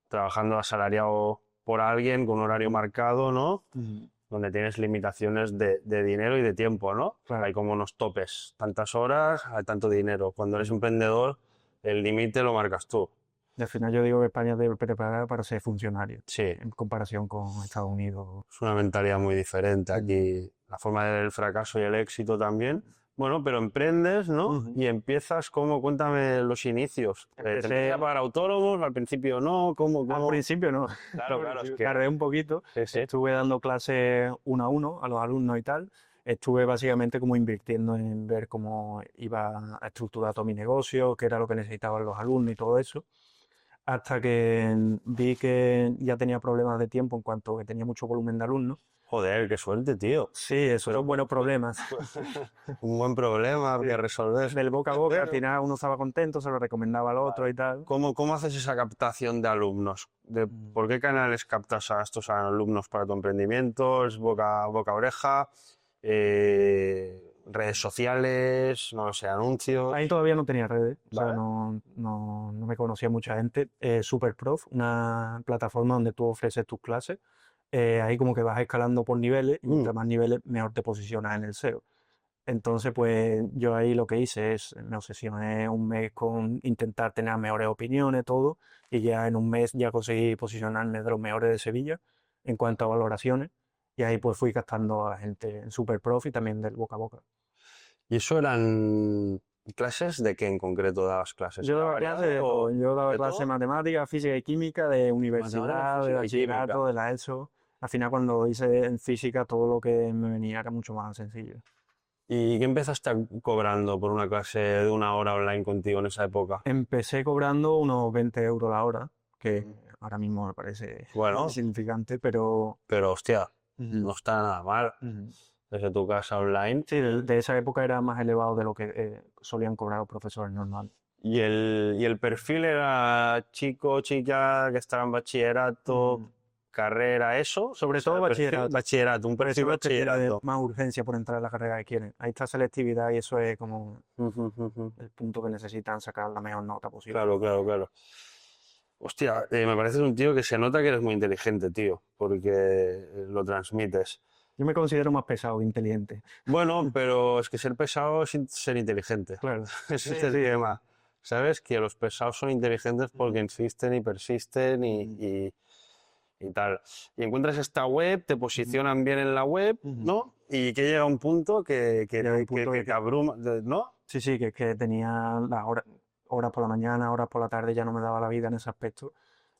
trabajando asalariado por alguien con un horario marcado, ¿no?
ujú.
Donde tienes limitaciones de dinero y de tiempo, ¿no?
Claro.
Hay como unos topes, tantas horas, hay tanto dinero. Cuando eres
Ujú.
emprendedor, el límite lo marcas tú.
Y al final yo digo que España debe preparar para ser funcionario,
Sí,
en comparación con Estados Unidos.
es una mentalidad muy diferente.
Ujú.
Aquí la forma de ver el fracaso y el éxito también. Bueno, pero emprendes, ¿no?
Ujú.
Y empiezas, ¿cómo? Cuéntame los inicios. ¿Te empiezas a
Empecé,
pagar autónomos? Al principio no, ¿cómo?
al
¿Cómo?
principio no,
Claro,
al
claro, es
principio
que...
tardé un poquito,
Sí, sí.
estuve dando clases 1 a 1 a los alumnos y tal, estuve básicamente como invirtiendo en ver cómo iba a estructurar todo mi negocio, qué era lo que necesitaban los alumnos y todo eso, hasta que vi que ya tenía problemas de tiempo en cuanto que tenía mucho volumen de alumnos.
Joder, qué suerte, tío.
Sí, esos son buenos problemas.
Un buen problema que
Sí.
resolver.
Del boca a boca, al
Pero,
final uno estaba contento, se lo recomendaba al otro y tal.
¿cómo haces esa captación de alumnos? ¿Por qué canales captas a estos alumnos para tu emprendimiento? ¿Es boca a oreja? ¿Redes sociales? No lo sé, anuncios.
Ahí todavía no tenía redes, o sea,
Vale.
no me conocía mucha gente. Superprof, una plataforma donde tú ofreces tus clases. Ahí como que vas escalando por niveles y
Mm.
mientras más niveles, mejor te posicionas en el SEO. Entonces, pues yo ahí lo que hice es, me obsesioné un mes con intentar tener mejores opiniones, todo, y ya en un mes ya conseguí posicionarme de los mejores de Sevilla en cuanto a valoraciones, y ahí pues fui captando a gente en Superprof y también del boca a boca.
¿Y eso eran clases de qué en concreto dabas clases?
Yo
¿Era
daba clases
variado
de todo, yo daba
de
clases de
todo?
matemáticas, física y química, de
Matemáticas,
universidad, de
física y química.
bachillerato, de la ESO. Al final cuando hice en física todo lo que me venía era mucho más sencillo.
¿Y qué empezaste cobrando por una clase de 1 hora online contigo en esa época?
Empecé cobrando unos 20 euros la hora, que ahora mismo me parece
Bueno,
insignificante, pero
pero hostia,
ujú,
no está nada mal
ujú.
desde tu casa online.
Sí, de esa época era más elevado de lo que solían cobrar los profesores normales.
¿Y el perfil era chico, chica, que estaba en bachillerato,
Mm.
carrera, eso? O
Sobre
sea,
todo
el perfil
bachillerato,
bachillerato, un
porque
perfil
son los que tienen
bachillerato.
más urgencia por entrar a la carrera que quieren. Ahí está selectividad y eso es como
Ujú, ujú.
el punto que necesitan sacar la mejor nota posible.
Claro, claro, claro. Hostia, me pareces un tío que se nota que eres muy inteligente, tío, porque lo transmites.
Yo me considero más pesado que inteligente.
Bueno, pero es que ser pesado es ser inteligente.
Claro.
Ese es
Sí,
el
sí.
tema. ¿Sabes? Que los pesados son inteligentes porque insisten y persisten
Ujú,
y tal. Y encuentras esta web, te
ujú,
posicionan bien en la web,
ujú.
¿no? Y que llega un punto
Llega un punto
que te
que
abruma, ¿no?
sí, sí, que tenía las horas por la mañana, horas por la tarde, ya no me daba la vida en ese aspecto.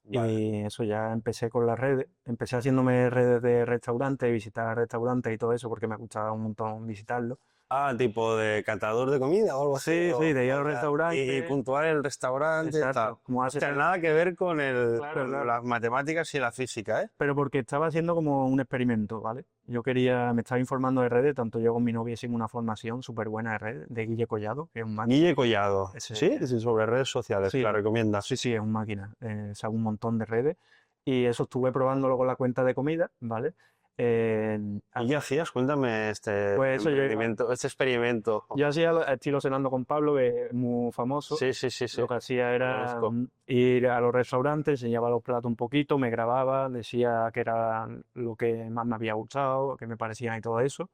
Vale.
Y eso ya empecé con las redes. Empecé haciéndome redes de restaurantes, visitar restaurantes y todo eso, porque me gustaba un montón visitarlos.
Ah, tipo de catador de comida o algo así.
Sí, sí, de ir a los
Y
restaurantes.
puntuar el restaurante, tal.
Exacto, como haces
Hostia,
el...
nada que ver con
Claro,
con
claro.
las matemáticas y la física, ¿eh?
Pero porque estaba haciendo como un experimento, ¿vale? Yo quería, me estaba informando de redes, tanto yo como mi novia hicimos una formación súper buena de redes, de Guille Collado, que es un máquina.
Guille Collado, ¿sí?
Ese,
Sí, sobre redes sociales,
sí,
¿la
sí,
recomiendas?
sí, es un máquina. Sabe un montón de redes. Y eso estuve probándolo con la cuenta de comida, ¿vale? Eh,
¿Y
al-
qué hacías? Cuéntame este
pues eso,
emprendimiento, este experimento.
yo hacía estilo cenando con Pablo, que es muy famoso.
Sí, sí, sí, sí,
Lo que hacía
lo
era
conozco.
ir a los restaurantes, enseñaba los platos un poquito, me grababa, decía que era lo que más me había gustado, que me parecían y todo eso.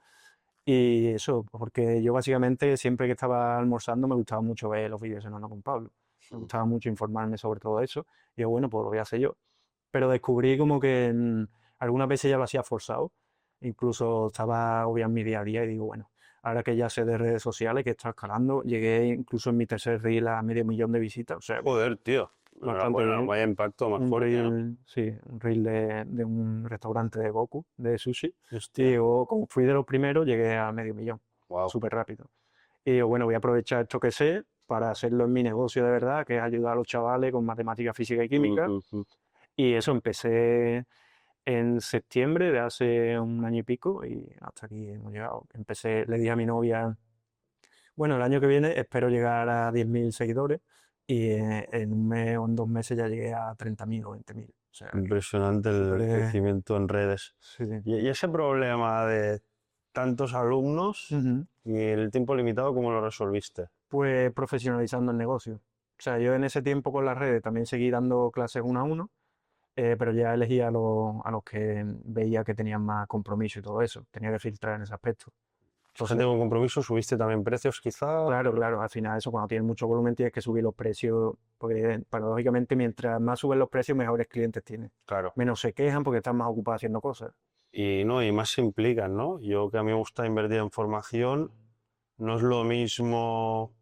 Y eso, porque yo básicamente siempre que estaba almorzando me gustaba mucho ver los vídeos cenando con Pablo. Me gustaba mucho informarme sobre todo eso. Y yo, bueno, pues lo voy a hacer yo. Pero descubrí como que algunas veces ya lo hacía forzado. Incluso estaba obvio en mi día a día y digo, bueno, ahora que ya sé de redes sociales, que está escalando, llegué incluso en mi tercer reel a 500.000 de visitas, o sea,
Joder, tío.
bastante
Enhorabuena,
bien.
vaya impacto más
Un
fuerte, ¿no?
reel, sí, un reel de un restaurante de Goku, de sushi. Y
Hostia,
digo, como fui de los primeros, llegué a 500.000,
wow.
súper rápido. Y digo, bueno, voy a aprovechar esto que sé para hacerlo en mi negocio de verdad, que es ayudar a los chavales con matemática, física y química. Y eso empecé en septiembre de hace un año y pico y hasta aquí hemos llegado. Empecé, le dije a mi novia, bueno, el año que viene espero llegar a 10.000 seguidores y en un mes o en 2 meses ya llegué a 30.000 o 20.000. O sea, que
Impresionante
súper...
el crecimiento en redes.
sí, sí.
Y ese problema de tantos alumnos
Ujú.
y el tiempo limitado, ¿cómo lo resolviste?
Pues profesionalizando el negocio. O sea, yo en ese tiempo con las redes también seguí dando clases uno a uno, pero ya elegí a los que veía que tenían más compromiso y todo eso. Tenía que filtrar en ese aspecto.
Gente
Entonces,
con compromiso, subiste también precios quizá.
claro, claro, al final eso cuando tienes mucho volumen tienes que subir los precios, porque paradójicamente mientras más suben los precios, mejores clientes tienes.
Claro.
Menos se quejan porque están más ocupados haciendo cosas.
Y no, y más se implican, ¿no? Yo que a mí me gusta invertir en formación, no es lo mismo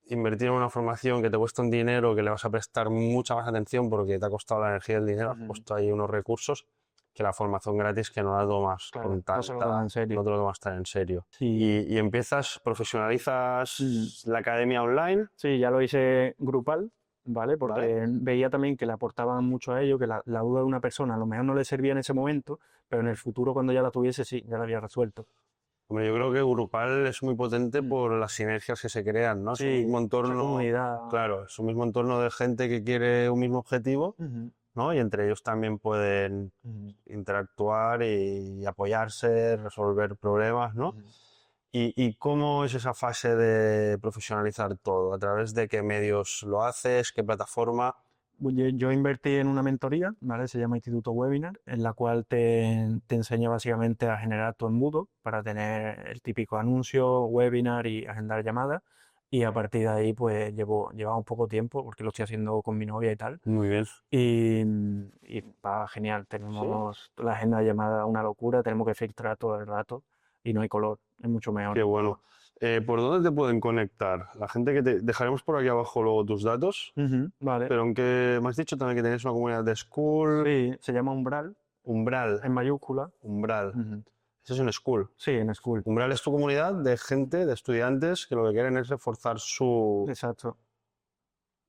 invertir en una formación que te cuesta un dinero, que le vas a prestar mucha más atención porque te ha costado la energía y el dinero, has
Ujú.
puesto ahí unos recursos, que la formación gratis que no la tomas
Claro,
con
no se lo toman en
no
serio.
te lo tomas tan en serio.
Sí,
Y empiezas,
ujú.
profesionalizas la academia online.
Sí, ya lo hice grupal, ¿vale? Porque veía también que le aportaban mucho a ello, que la duda de una persona a lo mejor no le servía en ese momento, pero en el futuro cuando ya la tuviese, sí, ya la había resuelto.
Hombre, yo creo que grupal es muy potente
Mm.
por las sinergias que se crean, ¿no? Es un
Sí,
mismo
esa
entorno,
comunidad.
claro, es un mismo entorno de gente que quiere un mismo objetivo,
Ujú,
¿no? Y entre ellos también pueden
ujú,
interactuar y apoyarse, resolver problemas, ¿no?
ujú.
¿Y cómo es esa fase de profesionalizar todo? ¿A través de qué medios lo haces? ¿Qué plataforma?
Yo invertí en una mentoría, ¿vale? Se llama Instituto Webinar, en la cual te enseña básicamente a generar tu embudo para tener el típico anuncio, webinar y agendar llamadas. Y a partir de ahí, pues lleva un poco tiempo, porque lo estoy haciendo con mi novia y tal.
Muy bien.
Y va genial.
¿Sí?
Tenemos la agenda de llamadas una locura, tenemos que filtrar todo el rato y no hay color, es mucho mejor.
Qué bueno. ¿Por dónde te pueden conectar? La gente que te... Dejaremos por aquí abajo luego tus datos,
Ujú, vale.
pero aunque me has dicho también que tenéis una comunidad de School,
Sí, se llama Umbral,
Umbral,
en mayúscula.
Umbral.
Ujú.
Eso es un School.
Sí, en School.
Umbral es tu comunidad de gente, de estudiantes que lo que quieren es reforzar su...
Exacto.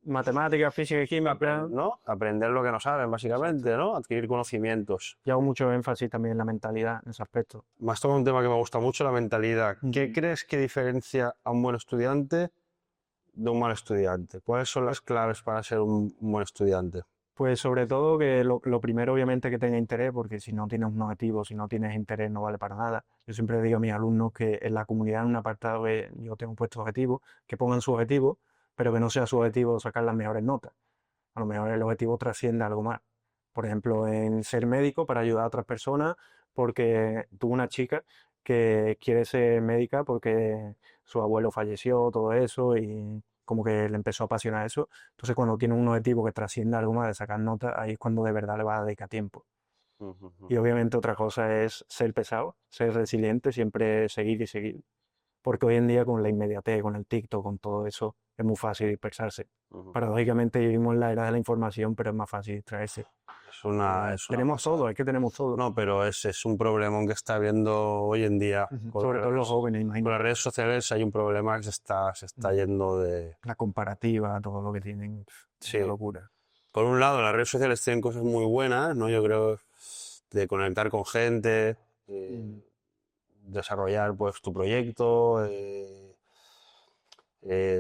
Matemáticas, física y química.
¿no? Aprender lo que no saben,
Exacto.
básicamente, ¿no? Adquirir conocimientos.
Y hago mucho énfasis también en la mentalidad, en ese aspecto.
Me has tocado un tema que me gusta mucho, la mentalidad. ¿Qué
Ujú.
crees que diferencia a un buen estudiante de un mal estudiante? ¿Cuáles son las claves para ser un buen estudiante?
Pues sobre todo que lo primero obviamente que tenga interés, porque si no tienes un objetivo, si no tienes interés no vale para nada. Yo siempre digo a mis alumnos que en la comunidad, en un apartado que yo tengo puesto objetivos, que pongan su objetivo, pero que no sea su objetivo sacar las mejores notas. A lo mejor el objetivo trasciende algo más. Por ejemplo, en ser médico para ayudar a otras personas, porque tuve una chica que quiere ser médica porque su abuelo falleció, todo eso, y como que le empezó a apasionar eso. Entonces, cuando tiene un objetivo que trasciende algo más de sacar notas, ahí es cuando de verdad le va a dedicar tiempo.
Ujú,
Y
ujú,
obviamente otra cosa es ser pesado, ser resiliente, siempre seguir y seguir. Porque hoy en día con la inmediatez, con el TikTok, con todo eso, es muy fácil dispersarse.
ujú.
Paradójicamente vivimos en la era de la información, pero es más fácil distraerse.
Es una
Tenemos todo,
pasada.
es que tenemos todo.
No, pero es un problemón que está habiendo hoy en día.
Ujú. Sobre todo los jóvenes,
Con las
imagínate.
redes sociales hay un problema que se está
Ujú.
yendo de...
La comparativa, todo lo que tienen,
Sí.
una locura.
Por un lado, las redes sociales tienen cosas muy buenas, ¿no? Yo creo de conectar con gente,
Mm,
desarrollar pues tu proyecto,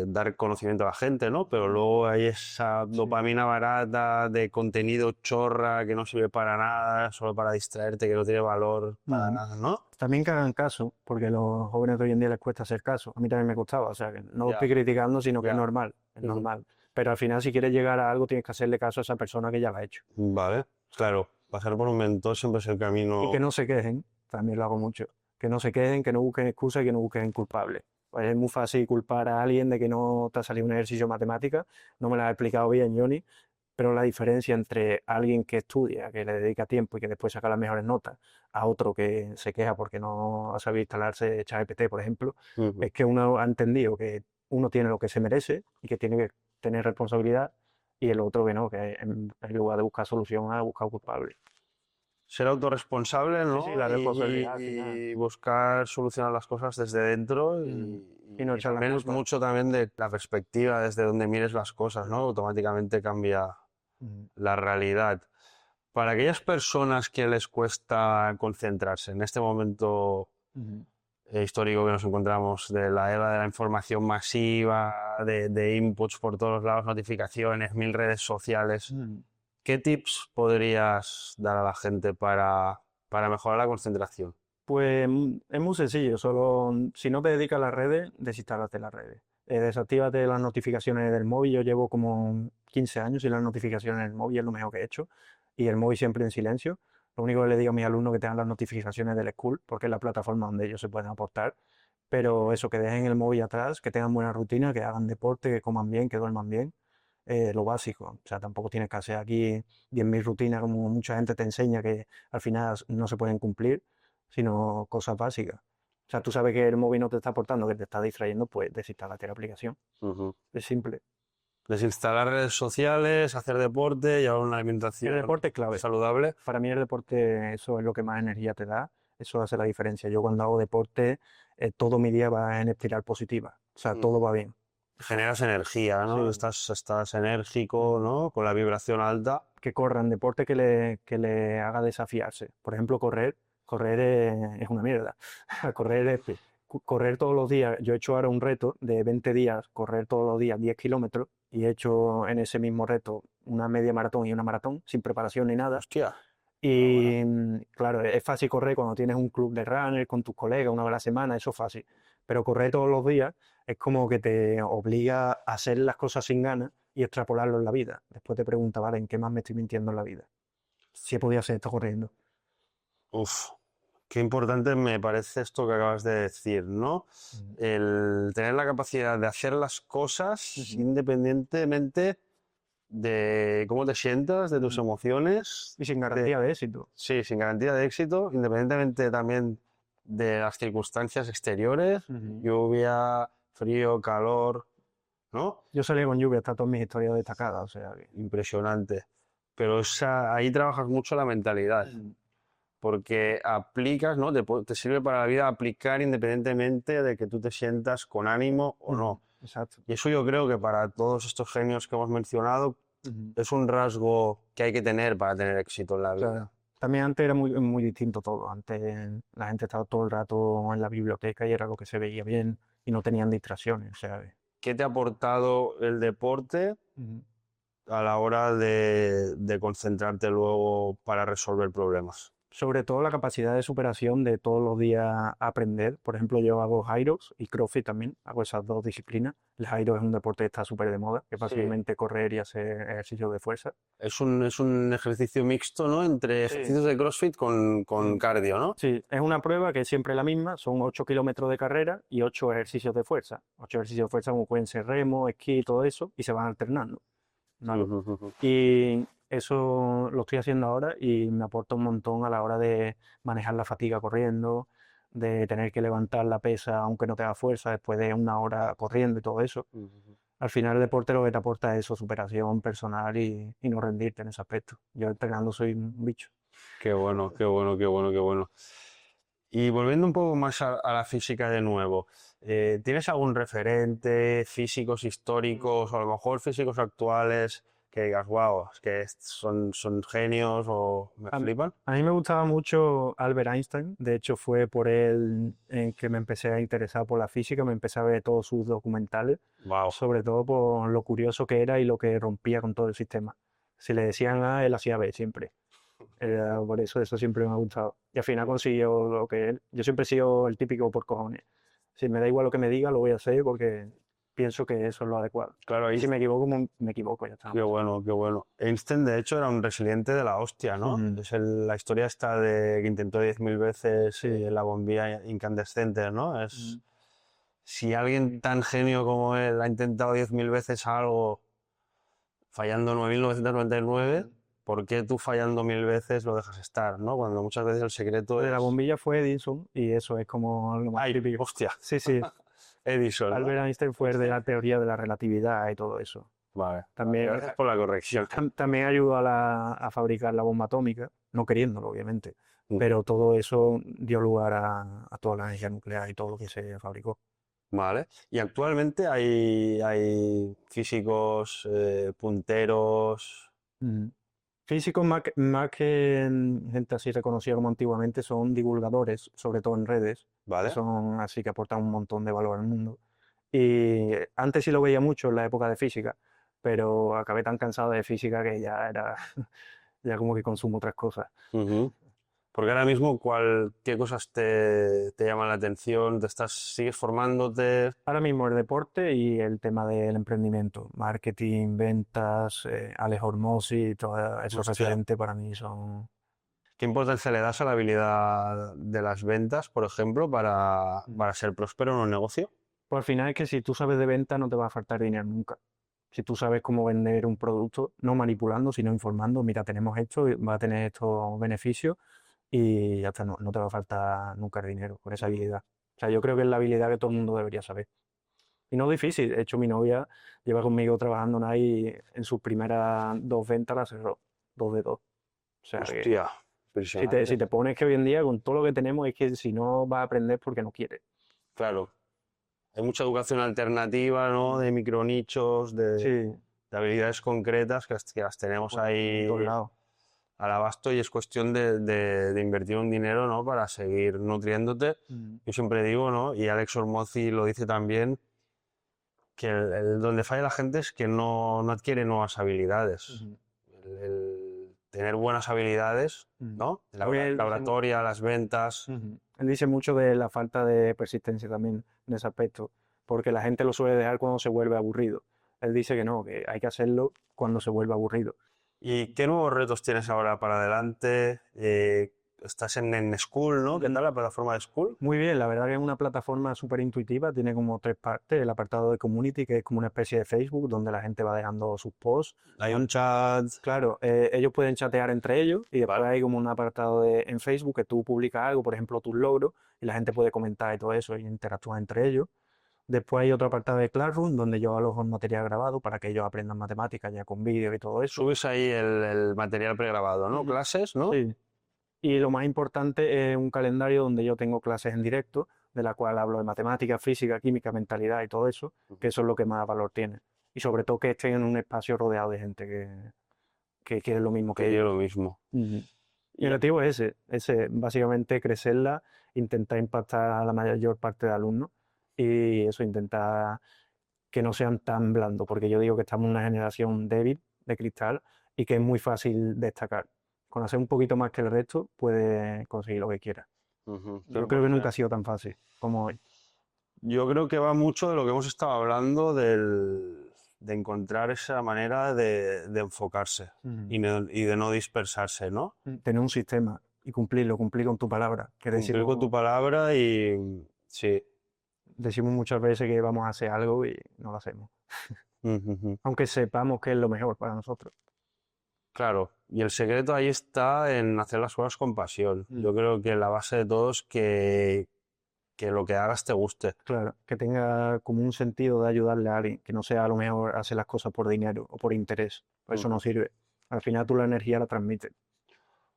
dar conocimiento a la gente, ¿no? Pero luego hay esa
sí.
dopamina barata de contenido chorra que no sirve para nada, solo para distraerte, que no tiene valor para
Ujú.
nada, ¿no?
También que hagan caso, porque a los jóvenes de hoy en día les cuesta hacer caso. A mí también me costaba, o sea, que no lo
Ya,
estoy criticando, sino que
ya.
es
Ujú.
normal. Pero al final, si quieres llegar a algo, tienes que hacerle caso a esa persona que ya lo ha hecho.
Vale, claro, pasar por un mentor siempre es el
Y que
camino.
no se quejen, también lo hago mucho. Que no se quejen, que no busquen excusas y que no busquen culpables. Pues es muy fácil culpar a alguien de que no te ha salido un ejercicio de matemática. No me lo has explicado bien, Johnny, pero la diferencia entre alguien que estudia, que le dedica tiempo y que después saca las mejores notas, a otro que se queja porque no ha sabido instalarse ChatGPT, por ejemplo,
Ujú.
es que uno ha entendido que uno tiene lo que se merece y que tiene que tener responsabilidad, y el otro que no, que en lugar de buscar solución ha buscado culpable.
Ser autorresponsable,
Sí, sí,
¿no?
la responsabilidad al final.
Y buscar solucionar las cosas desde dentro
Ujú. Y no
y
echar la
también es
culpa.
mucho también de la perspectiva desde donde mires las cosas, ¿no? Automáticamente cambia
Ujú.
la realidad. Para aquellas personas que les cuesta concentrarse en este momento
Ujú.
histórico que nos encontramos, de la era de la información masiva, de inputs por todos lados, notificaciones, mil redes sociales,
Ujú.
¿qué tips podrías dar a la gente para mejorar la concentración?
Pues es muy sencillo, solo si no te dedicas a las redes, desinstálate las redes. Desactívate las notificaciones del móvil. Yo llevo como 15 años y las notificaciones del móvil es lo mejor que he hecho. Y el móvil siempre en silencio. Lo único que le digo a mis alumnos que tengan las notificaciones del School, porque es la plataforma donde ellos se pueden aportar. Pero eso, que dejen el móvil atrás, que tengan buena rutina, que hagan deporte, que coman bien, que duerman bien. Lo básico. O sea, tampoco tienes que hacer aquí 10.000 rutinas como mucha gente te enseña que al final no se pueden cumplir, sino cosas básicas. O sea, tú sabes que el móvil no te está aportando, que te está distrayendo, pues desinstálate la aplicación.
Ujú.
Es simple.
Desinstalar redes sociales, hacer deporte, llevar una
El
alimentación
deporte es clave.
saludable.
Para mí el deporte, eso es lo que más energía te da, eso hace la diferencia. Yo cuando hago deporte, todo mi día va en espiral positiva, o sea, todo
Ujú.
va bien.
generas energía, ¿no?
Sí.
Estás enérgico, ¿no? Con la vibración alta.
Que corran, deporte que le haga desafiarse. Por ejemplo, correr es una mierda. Correr todos los días. Yo he hecho ahora un reto de 20 días, correr todos los días 10 kilómetros y he hecho en ese mismo reto una media maratón y una maratón sin preparación ni nada.
Hostia, enhorabuena.
Y claro, es fácil correr cuando tienes un club de runner con tus colegas una vez a la semana, eso es fácil. Pero correr todos los días es como que te obliga a hacer las cosas sin ganas y extrapolarlo en la vida. Después te preguntas, vale, ¿en qué más me estoy mintiendo en la vida? Si he podido hacer esto corriendo.
Uf, qué importante me parece esto que acabas de decir, ¿no?
Mm.
El tener la capacidad de hacer las cosas
Ujú.
independientemente de cómo te sientas, de tus
Ujú.
emociones,
Y sin
de,
garantía de éxito.
sí, sin garantía de éxito, independientemente también de las circunstancias exteriores,
Ujú.
lluvia, frío, calor, ¿no?
Yo salí con lluvia, está todas mis historias destacadas, o sea que...
Impresionante. Pero ahí trabajas mucho la mentalidad,
Ujú.
porque aplicas, ¿no? Te sirve para la vida aplicar independientemente de que tú te sientas con ánimo o
Ujú.
no.
Exacto.
Y eso yo creo que para todos estos genios que hemos mencionado
Ujú.
es un rasgo que hay que tener para tener éxito en la vida.
Claro. También antes era muy, muy distinto todo. Antes la gente estaba todo el rato en la biblioteca y era lo que se veía bien y no tenían distracciones. O sea,
¿Qué te ha aportado el deporte
ujú.
a la hora de concentrarte luego para resolver problemas?
Sobre todo la capacidad de superación de todos los días aprender. Por ejemplo, yo hago Gyros y CrossFit también. Hago esas dos disciplinas. El Gyros es un deporte que está súper de moda, que es
Sí.
básicamente correr y hacer ejercicios de fuerza.
Es un ejercicio mixto, ¿no? Entre
Sí.
ejercicios de CrossFit con
Mm.
cardio, ¿no?
Sí, es una prueba que es siempre la misma, son 8 kilómetros de carrera y 8 ejercicios de fuerza. 8 ejercicios de fuerza como pueden ser remo, esquí y todo eso, y se van alternando, ¿vale?
Ujú, ujú.
Y eso lo estoy haciendo ahora y me aporta un montón a la hora de manejar la fatiga corriendo, de tener que levantar la pesa aunque no te da fuerza después de una hora corriendo y todo eso.
Ujú.
Al final el deporte lo que te aporta es eso, superación personal y no rendirte en ese aspecto. Yo entrenando soy un bicho.
Qué bueno, qué bueno, qué bueno, qué bueno. Y volviendo un poco más a la física de nuevo, ¿tienes algún referente, físicos históricos o a lo mejor físicos actuales que digas, wow, es que son genios o me
A,
flipan?
a mí me gustaba mucho Albert Einstein, de hecho fue por él en que me empecé a interesar por la física, me empecé a ver todos sus documentales,
Wow,
sobre todo por lo curioso que era y lo que rompía con todo el sistema. Si le decían A, él hacía B siempre. Por eso siempre me ha gustado. Y al final consiguió lo que él. Yo siempre he sido el típico por cojones. Si me da igual lo que me diga, lo voy a hacer porque pienso que eso es lo adecuado.
claro,
Y
ahí,
si me equivoco, me equivoco, ya está, no
qué
pasa nada.
bueno, qué bueno. Einstein, de hecho, era un resiliente de la hostia, ¿no?
Ujú.
Es la historia esta de que intentó 10.000 veces
Sí.
la bombilla incandescente, ¿no?
Ujú.
Si alguien tan genio como él ha intentado 10.000 veces algo fallando 9.999,
Ujú.
¿por qué tú fallando 1.000 veces lo dejas estar, ¿no? Cuando muchas veces el secreto
El de la
es...
bombilla fue Edison y eso es como lo más
¡Ay,
típico.
hostia!
Sí, sí.
Edison, ¿no?
Albert Einstein fue el de la teoría de la relatividad y todo eso.
Vale, vale,
También,
gracias por la corrección.
también ayudó a fabricar la bomba atómica, no queriéndolo, obviamente.
Ujú.
Pero todo eso dio lugar a toda la energía nuclear y todo lo que se fabricó.
Vale. Y actualmente hay físicos punteros.
Ujú. Físicos más que gente así reconocida como antiguamente son divulgadores, sobre todo en redes, que
¿Vale?
son así que aportan un montón de valor al mundo. Y antes sí lo veía mucho en la época de física, pero acabé tan cansado de física que ya era, ya como que consumo otras cosas.
Ujú. Porque ahora mismo, ¿qué cosas te llaman la atención? ¿Sigues formándote?
Ahora mismo el deporte y el tema del emprendimiento, marketing, ventas, Alex Hormozzi, todos esos
Hostia.
referentes para mí son...
¿Qué importancia le das a la habilidad de las ventas, por ejemplo, para ser próspero en un negocio?
Pues al final es que si tú sabes de venta no te va a faltar dinero nunca. Si tú sabes cómo vender un producto, no manipulando, sino informando, mira, tenemos esto, va a tener estos beneficios y ya está, no te va a faltar nunca el dinero con esa
Ujú.
habilidad. O sea, yo creo que es la habilidad que todo el mundo debería saber. Y no es difícil, de hecho mi novia lleva conmigo trabajando en ahí en sus primeras dos ventas las cerró, dos de dos. O sea que
Hostia,
si
impresionante.
te pones que hoy en día con todo lo que tenemos es que si no vas a aprender porque no quieres.
Claro, hay mucha educación alternativa, ¿no? De micronichos,
Sí,
de habilidades concretas que las tenemos
por todos
ahí
lados.
al abasto y es cuestión de invertir un dinero, ¿no? Para seguir nutriéndote. Yo siempre digo, ¿no? Y Alex Hormozzi lo dice también, que donde falla la gente es que no adquiere nuevas habilidades.
Ujú.
El tener buenas habilidades, ¿no? La
Porque
la oratoria, las ventas.
él dice mucho de la falta de persistencia también en ese aspecto, porque la gente lo suele dejar cuando se vuelve aburrido. Él dice que no, que hay que hacerlo cuando se vuelve aburrido.
¿Y qué nuevos retos tienes ahora para adelante? Estás en School, ¿no? ¿Qué tal la plataforma de School?
Muy bien, la verdad que es una plataforma súper intuitiva, tiene como 3 partes, el apartado de Community, que es como una especie de Facebook, donde la gente va dejando sus posts.
Hay un chat.
Claro, ellos pueden chatear entre ellos y después
Vale.
hay como un apartado en Facebook que tú publicas algo, por ejemplo, tus logros, y la gente puede comentar y todo eso y interactúa entre ellos. Después hay otro apartado de Classroom, donde yo alojo el material grabado para que ellos aprendan matemáticas ya con vídeo y todo eso.
Subes ahí el material pregrabado, ¿no?
Ujú.
Clases, ¿no?
Sí. Y lo más importante es un calendario donde yo tengo clases en directo, de la cual hablo de matemáticas, física, química, mentalidad y todo eso, que eso es lo que más valor tiene. Y sobre todo que estén en un espacio rodeado de gente que quiere lo mismo
Que
que
yo
ellos.
lo mismo.
Ujú. Y el
Y
objetivo es ese, básicamente crecerla, intentar impactar a la mayor parte de alumnos y eso, intentar que no sean tan blandos, porque yo digo que estamos en una generación débil de cristal y que es muy fácil destacar. Con hacer un poquito más que el resto, puedes conseguir lo que quieras. Y yo
claro,
creo que
porque
nunca ha sido tan fácil como hoy.
yo creo que va mucho de lo que hemos estado hablando de encontrar esa manera de enfocarse
Ujú.
y de no dispersarse, ¿no?
Tener un sistema y cumplirlo, cumplir con tu palabra, que
Cumplir con tu palabra y sí.
decimos muchas veces que vamos a hacer algo y no lo hacemos.
Ujú.
Aunque sepamos que es lo mejor para nosotros.
Claro, y el secreto ahí está en hacer las cosas con pasión.
Mm.
Yo creo que la base de todo es que lo que hagas te guste.
Claro, que tenga como un sentido de ayudarle a alguien, que no sea a lo mejor hacer las cosas por dinero o por interés. Pues eso no
Ujú.
sirve. Al final tú la energía la transmites.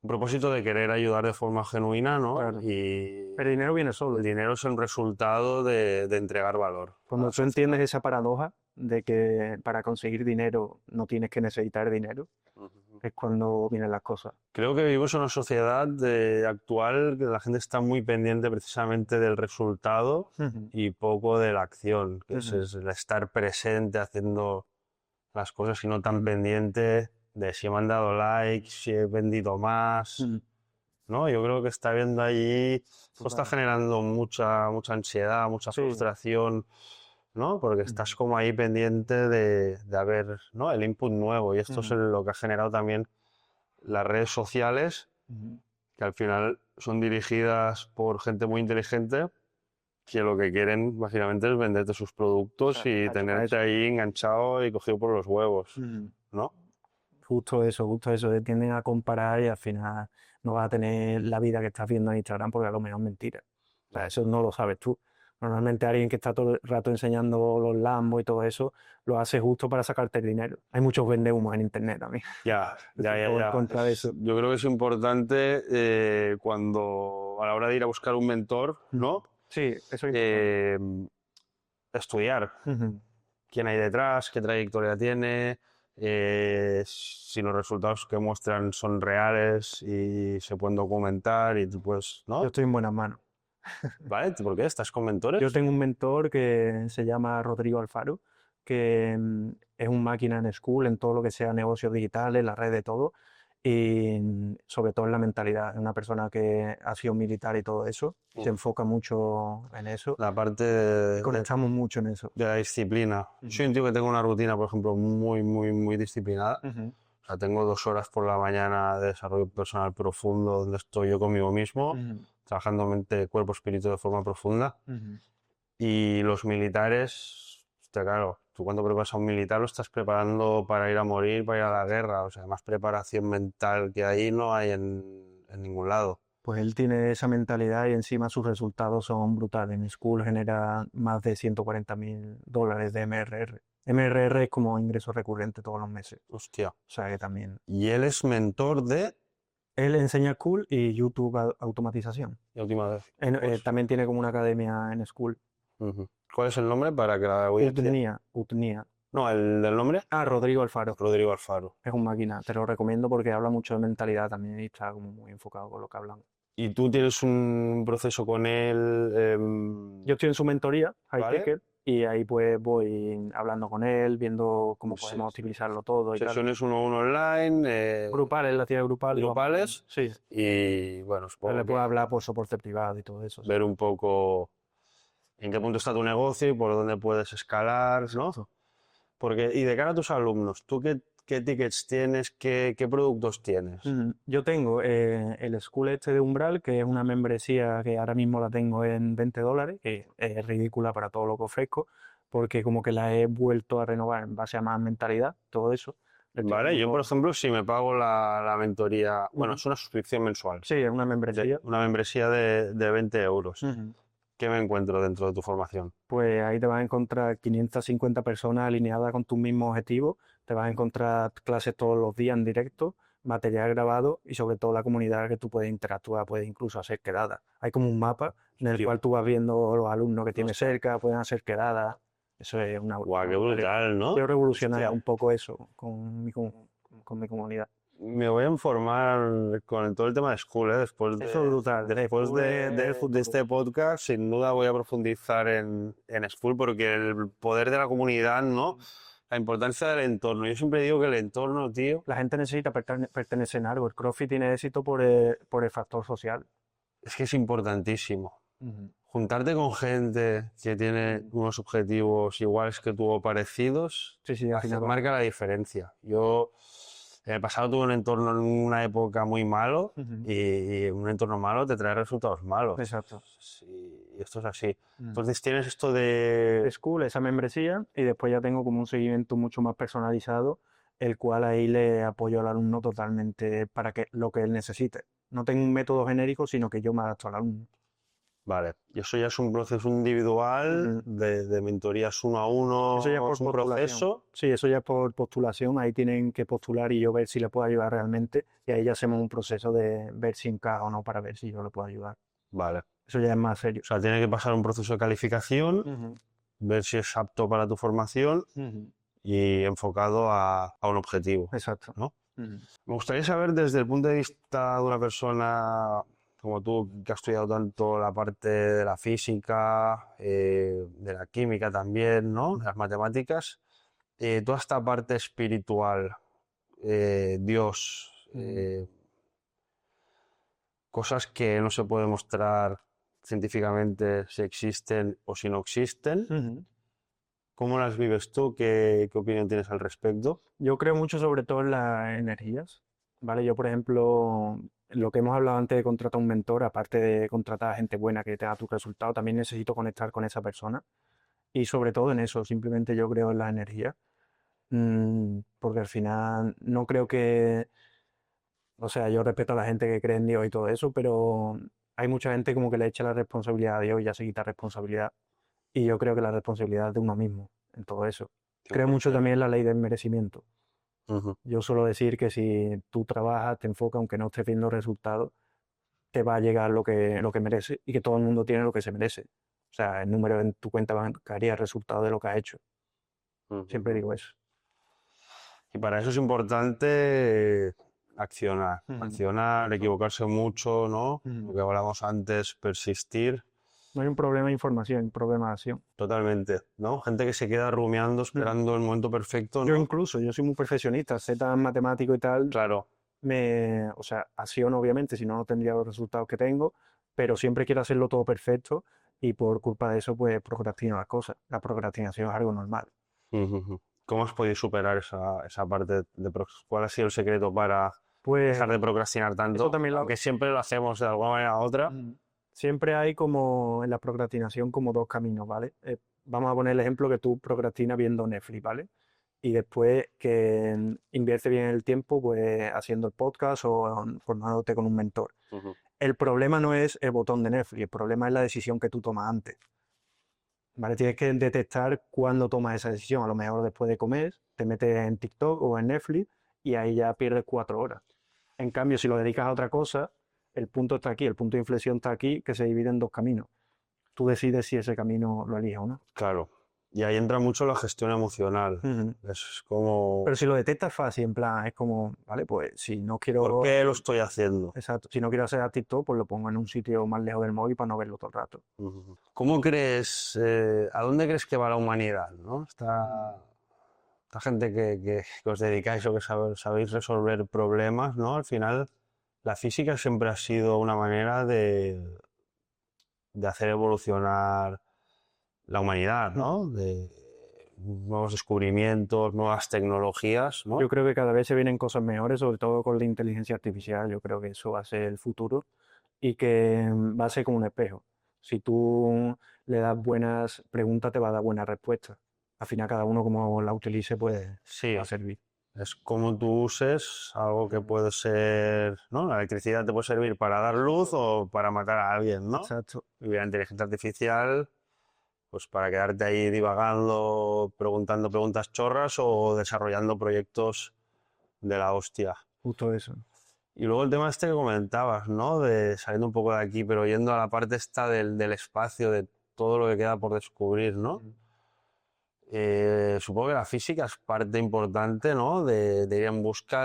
Un propósito de querer ayudar de forma genuina, ¿no?
Claro.
Y
Pero el dinero viene
el
solo.
dinero es el resultado de entregar valor a
Cuando
la
tú entiendes
sociedad.
esa paradoja de que para conseguir dinero no tienes que necesitar dinero,
Ujú.
es cuando vienen las cosas.
Creo que vivimos en una sociedad actual que la gente está muy pendiente precisamente del resultado
Ujú,
y poco de la acción, que
ujú,
es el estar presente haciendo las cosas y no tan pendiente de si me han dado likes, si he vendido más,
ujú.
¿no? Yo creo que está habiendo allí, esto está
Total.
generando mucha ansiedad, mucha
Sí.
frustración, ¿no? Porque estás
Ujú,
como ahí pendiente de haber, ¿no? El input nuevo y esto es
ujú,
lo que ha generado también las redes sociales,
ujú.
que al final son dirigidas por gente muy inteligente que lo que quieren básicamente es venderte sus productos y
Está hecho para
tenerte
eso.
ahí enganchado y cogido por los huevos,
Ujú.
¿no?
Justo eso, te tienden a comparar y al final no vas a tener la vida que estás viendo en Instagram porque a lo mejor es mentira. O sea, eso no lo sabes tú. Normalmente alguien que está todo el rato enseñando los Lambos y todo eso, lo hace justo para sacarte el dinero. Hay muchos vendehumos en internet también. Estoy todo en
Ya.
contra de eso.
Yo creo que es importante cuando a la hora de ir a buscar un mentor,
Ujú.
¿no?
Sí, eso es importante.
Eh, estudiar
Ujú.
quién hay detrás, qué trayectoria tiene, si los resultados que muestran son reales y se pueden documentar y tú puedes,
Yo
¿no?
estoy en buenas manos.
¿Vale? ¿Por qué? ¿Estás con
Yo
mentores?
tengo un mentor que se llama Rodrigo Alfaro, que es un máquina en School en todo lo que sea negocios digitales, la red de todo, y sobre todo en la mentalidad. Es una persona que ha sido militar y todo eso, y se
Uf,
enfoca mucho en eso,
la parte
y conectamos mucho en eso.
de la disciplina. Yo
Ujú,
soy un tío que tengo una rutina, por ejemplo, muy disciplinada.
ujú,
O sea, tengo 2 horas por la mañana de desarrollo personal profundo donde estoy yo conmigo mismo,
ujú,
trabajando mente, cuerpo, espíritu de forma profunda.
ujú.
Y los militares, hostia, claro, tú cuando preparas a un militar lo estás preparando para ir a morir, para ir a la guerra. O sea, más preparación mental que ahí no hay en ningún lado.
Pues él tiene esa mentalidad y encima sus resultados son brutales. En School genera más de $140.000 de MRR. MRR es como ingreso recurrente todos los meses.
Hostia.
O sea que también.
Y él es mentor de...
Él enseña School y YouTube automatización.
La última vez. Pues
También tiene como una academia en School.
Ujú. ¿Cuál es el nombre para que la audiencia...
Utnia.
No, el del nombre,
Ah, Rodrigo Alfaro.
Rodrigo Alfaro.
Es un máquina. Te lo recomiendo porque habla mucho de mentalidad también y está como muy enfocado con lo que hablamos.
¿Y tú tienes un proceso con él?
Yo estoy en su mentoría, High
¿Vale?
Taker, y ahí pues voy hablando con él, viendo cómo
Sí,
podemos optimizarlo todo y tal.
sesiones uno a uno online,
Grupales, la actividad grupal. y vamos
grupales,
hablando. Sí,
y bueno,
pero
supongo
le
que
puedo hablar por soporte privado y todo eso. Sí.
ver un poco en qué punto está tu negocio y por dónde puedes escalar, ¿no?
Exacto.
Porque, y de cara a tus alumnos, ¿tú qué tickets tienes? ¿Qué productos tienes?
Yo tengo el School este de Umbral, que es una membresía que ahora mismo la tengo en $20, que es ridícula para todo lo que ofrezco, porque como que la he vuelto a renovar en base a más mentalidad, todo eso. Le estoy
Vale,
dando
yo por
todo.
ejemplo, si me pago la mentoría, bueno,
Ujú.
es una suscripción mensual,
Sí, es una membresía.
una membresía de 20 euros.
Ujú.
¿Qué me encuentro dentro de tu formación?
Pues ahí te vas a encontrar 550 personas alineadas con tus mismos objetivos, te vas a encontrar clases todos los días en directo, material grabado y sobre todo la comunidad que tú puedes interactuar, puedes incluso hacer quedadas. Hay como un mapa en el
Tío,
cual tú vas viendo los alumnos que tienes
hostia,
cerca, pueden hacer quedadas. Eso es
guau,
una
qué
brutalidad.
brutal, ¿no?
Quiero revolucionar
Hostia.
un poco eso con mi comunidad.
Me voy a informar con todo el tema de School, ¿eh?
Eso es brutal.
Después de
Todo.
este podcast, sin duda voy a profundizar en School porque el poder de la comunidad, ¿no? La importancia del entorno. Yo siempre digo que el entorno, tío,
La gente necesita pertenecer en algo. El CrossFit tiene éxito por el factor social.
es que es importantísimo.
Ujú.
Juntarte con gente que tiene
Ujú.
unos objetivos iguales que tú o parecidos,
Sí, sí, al final va.
marca la diferencia. Yo en el pasado tuve un entorno en una época muy malo
Ujú.
y un entorno malo te trae resultados malos.
Exacto.
Y esto es así.
Mm.
Entonces tienes esto de...
School, esa membresía, y después ya tengo como un seguimiento mucho más personalizado, el cual ahí le apoyo al alumno totalmente para que lo que él necesite. No tengo un método genérico, sino que yo me adapto al alumno.
Vale, y eso ya es un proceso individual,
Ujú.
de mentorías uno a
Eso ya es
uno,
por
es un
postulación.
proceso.
Sí, eso ya es por postulación. Ahí tienen que postular y yo ver si le puedo ayudar realmente. Y ahí ya hacemos un proceso de ver si encaja o no para ver si yo le puedo ayudar.
Vale.
Eso ya es más serio.
O sea, tiene que pasar un proceso de calificación,
Ujú.
ver si es apto para tu formación
Ujú.
y enfocado a un objetivo,
Exacto.
¿no?
Ujú.
Me gustaría saber desde el punto de vista de una persona como tú, que ha estudiado tanto la parte de la física, de la química también, ¿no? De las matemáticas, toda esta parte espiritual, Dios,
Ujú.
cosas que no se puede mostrar científicamente si existen o si no existen.
Ujú.
¿Cómo las vives tú? ¿Qué opinión tienes al respecto?
Yo creo mucho sobre todo en las energías, ¿vale? Yo, por ejemplo, lo que hemos hablado antes de contratar un mentor, aparte de contratar a gente buena que te da tus resultados, también necesito conectar con esa persona y sobre todo en eso, simplemente yo creo en las energías, porque al final no creo que, o sea, yo respeto a la gente que cree en Dios y todo eso, pero hay mucha gente como que le echa la responsabilidad a Dios y ya se quita responsabilidad y yo creo que la responsabilidad es de uno mismo en todo eso. Creo mucho
100%.
también en la ley del merecimiento.
Ujú,
Yo suelo decir que si tú trabajas, te enfocas, aunque no estés viendo resultados, te va a llegar lo que merece y que todo el mundo tiene lo que se merece. O sea, el número en tu cuenta bancaria es el resultado de lo que has hecho.
ujú,
Siempre
ujú.
digo eso.
Y para eso es importante accionar,
Ujú.
accionar,
Exacto.
equivocarse mucho, ¿no? Lo
Ujú.
que hablamos antes, persistir,
No hay un problema de información, hay un problema de acción.
totalmente, ¿no? Gente que se queda rumiando,
Ujú.
esperando el momento perfecto,
Yo
¿no?
incluso, yo soy muy perfeccionista, sé tan matemático y tal,
Claro.
o sea, acción obviamente, si no, no tendría los resultados que tengo, pero siempre quiero hacerlo todo perfecto y por culpa de eso, pues procrastino las cosas. La procrastinación es algo normal.
Ujú, ujú. ¿Cómo has podido superar esa parte ¿Cuál ha sido el secreto para
Pues
dejar de procrastinar
eso
tanto?
también
Aunque siempre lo hacemos de alguna manera u otra.
siempre hay como en la procrastinación como dos caminos, ¿vale? Vamos a poner el ejemplo que tú procrastinas viendo Netflix, ¿vale? Y después que invierte bien el tiempo, pues haciendo el podcast o formándote con un mentor.
Ujú,
El problema no es el botón de Netflix, el problema es la decisión que tú tomas antes, ¿vale? Tienes que detectar cuándo tomas esa decisión. A lo mejor después de comer, te metes en TikTok o en Netflix y ahí ya pierdes 4 horas. En cambio, si lo dedicas a otra cosa, el punto está aquí, el punto de inflexión está aquí, que se divide en dos caminos. tú decides si ese camino lo eliges o no.
Claro. Y ahí entra mucho la gestión emocional.
Ujú.
Es como,
Pero si lo detectas fácil, en plan, es como, vale, pues si no
¿por
quiero,
qué lo estoy haciendo?
exacto, si no quiero hacer a TikTok, pues lo pongo en un sitio más lejos del móvil para no verlo todo el rato.
Ujú. ¿Cómo crees, a dónde crees que va la humanidad, ¿no? Esta gente que os dedicáis o que sabéis resolver problemas, ¿no? Al final, la física siempre ha sido una manera de hacer evolucionar la humanidad, ¿no? De nuevos descubrimientos, nuevas tecnologías, ¿no?
Yo creo que cada vez se vienen cosas mejores, sobre todo con la inteligencia artificial. Yo creo que eso va a ser el futuro y que va a ser como un espejo. Si tú le das buenas preguntas, te va a dar buenas respuestas. Al final, cada uno como la utilice, pues
Sí,
va a servir.
es como tú uses algo que puede ser, ¿no? La electricidad te puede servir para dar luz o para matar a alguien, ¿no?
Exacto.
Y la inteligencia artificial, pues para quedarte ahí divagando, preguntando preguntas chorras o desarrollando proyectos de la hostia.
Justo eso.
Y luego el tema este que comentabas, ¿no? De saliendo un poco de aquí, pero yendo a la parte esta del espacio, de todo lo que queda por descubrir, ¿no? Supongo que la física es parte importante, ¿no? De ir en busca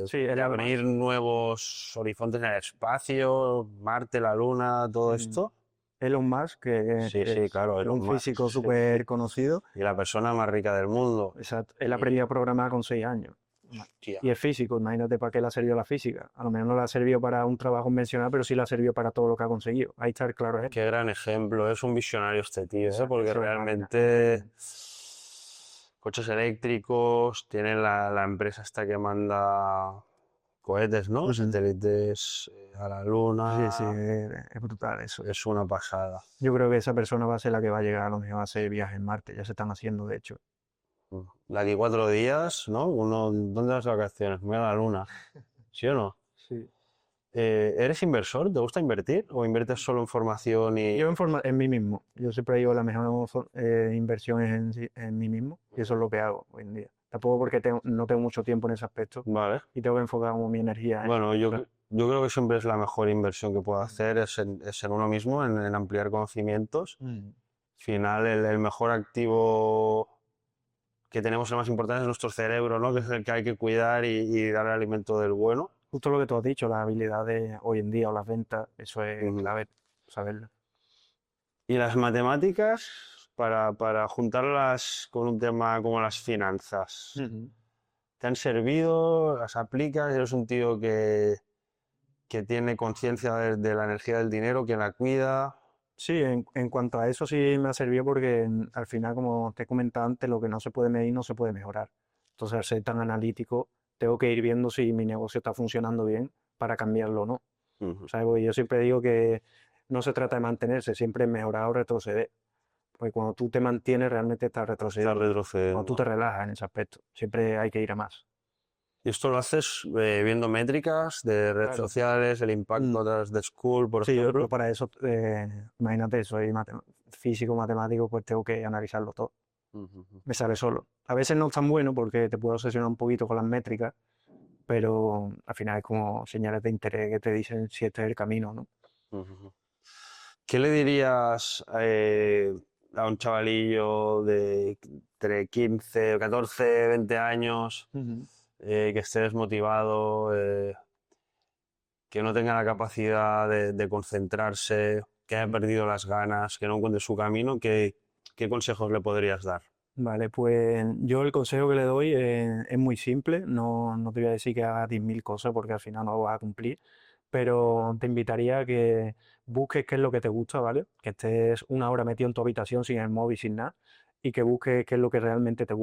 Sí,
de
Elon
abrir
Musk.
nuevos horizontes en el espacio, Marte, la Luna, todo
Mm.
esto.
Elon Musk,
Sí, sí, claro,
es un
Elon Musk.
físico súper conocido.
Y la persona más rica del mundo.
Exacto. Él
Y,
aprendió a programar con 6 años.
hostia,
Y es físico, imagínate para qué le ha servido la física. A lo mejor no le ha servido para un trabajo convencional, pero sí le ha servido para todo lo que ha conseguido. Ahí está el claro ejemplo.
qué gran ejemplo. Es un visionario este tío, ¿eh? Porque
Eso es máquina.
realmente coches eléctricos, tiene la empresa esta que manda cohetes, ¿no?
Ujú.
Satélites a la
Sí, sí,
Luna.
es brutal eso.
Es una pasada.
Yo creo que esa persona va a ser la que va a llegar a lo mejor a hacer viajes en Marte. Ya se están haciendo, de hecho.
De aquí 4 días, ¿no? ¿Dónde vas de vacaciones? Me voy a la Luna. ¿Sí o no?
Sí.
¿Eres inversor? ¿Te gusta invertir? ¿O inviertes solo en formación y...?
Yo en mí mismo. Yo siempre digo la mejor inversión es en mí mismo. Y eso es lo que hago hoy en día. Tampoco porque no tengo mucho tiempo en ese aspecto
Vale.
y tengo que enfocar como mi energía en...
Bueno, yo creo que siempre es la mejor inversión que puedo hacer, es en uno mismo, en ampliar conocimientos.
Mm.
Al final, el mejor activo que tenemos, el más importante, es nuestro cerebro, ¿no? Que es el que hay que cuidar y darle alimento del bueno.
Justo lo que tú has dicho, las habilidades hoy en día o las ventas, eso es
Ujú.
clave, saberlo.
Y las matemáticas, para juntarlas con un tema como las finanzas,
Ujú.
¿te han servido? ¿Las aplicas? ¿Eres un tío que tiene conciencia de la energía del dinero, que la cuida?
Sí, en cuanto a eso sí me ha servido porque al final, como te he comentado antes, lo que no se puede medir no se puede mejorar. Entonces, al ser tan analítico, tengo que ir viendo si mi negocio está funcionando bien para cambiarlo o no.
Ujú.
¿Sabes? Porque yo siempre digo que no se trata de mantenerse, siempre es mejorar o retroceder. Porque cuando tú te mantienes, realmente estás
Estás
retrocediendo. Cuando tú te
retrocediendo.
relajas en ese aspecto, siempre hay que ir a más.
Y esto lo haces viendo métricas de redes
Claro.
sociales, el
Mm.
impacto de The School, por
Sí, yo
ejemplo.
para eso, imagínate, soy físico, matemático, pues tengo que analizarlo todo.
Ujú,
Me sale solo. A veces no es tan bueno porque te puedo obsesionar un poquito con las métricas, pero al final es como señales de interés que te dicen si este es el camino, ¿no?
ujú. ¿Qué le dirías a un chavalillo de entre 15, 14, 20 años
Ujú.
que esté desmotivado, que no tenga la capacidad de concentrarse, que haya perdido las ganas, que no encuentre su camino? ¿Qué consejos le podrías dar?
Vale, pues yo el consejo que le doy es muy simple, no te voy a decir que hagas 10.000 cosas porque al final no lo vas a cumplir, pero te invitaría a que busques qué es lo que te gusta, ¿vale? Que estés una hora metido en tu habitación sin el móvil, sin nada, y que busques qué es lo que realmente te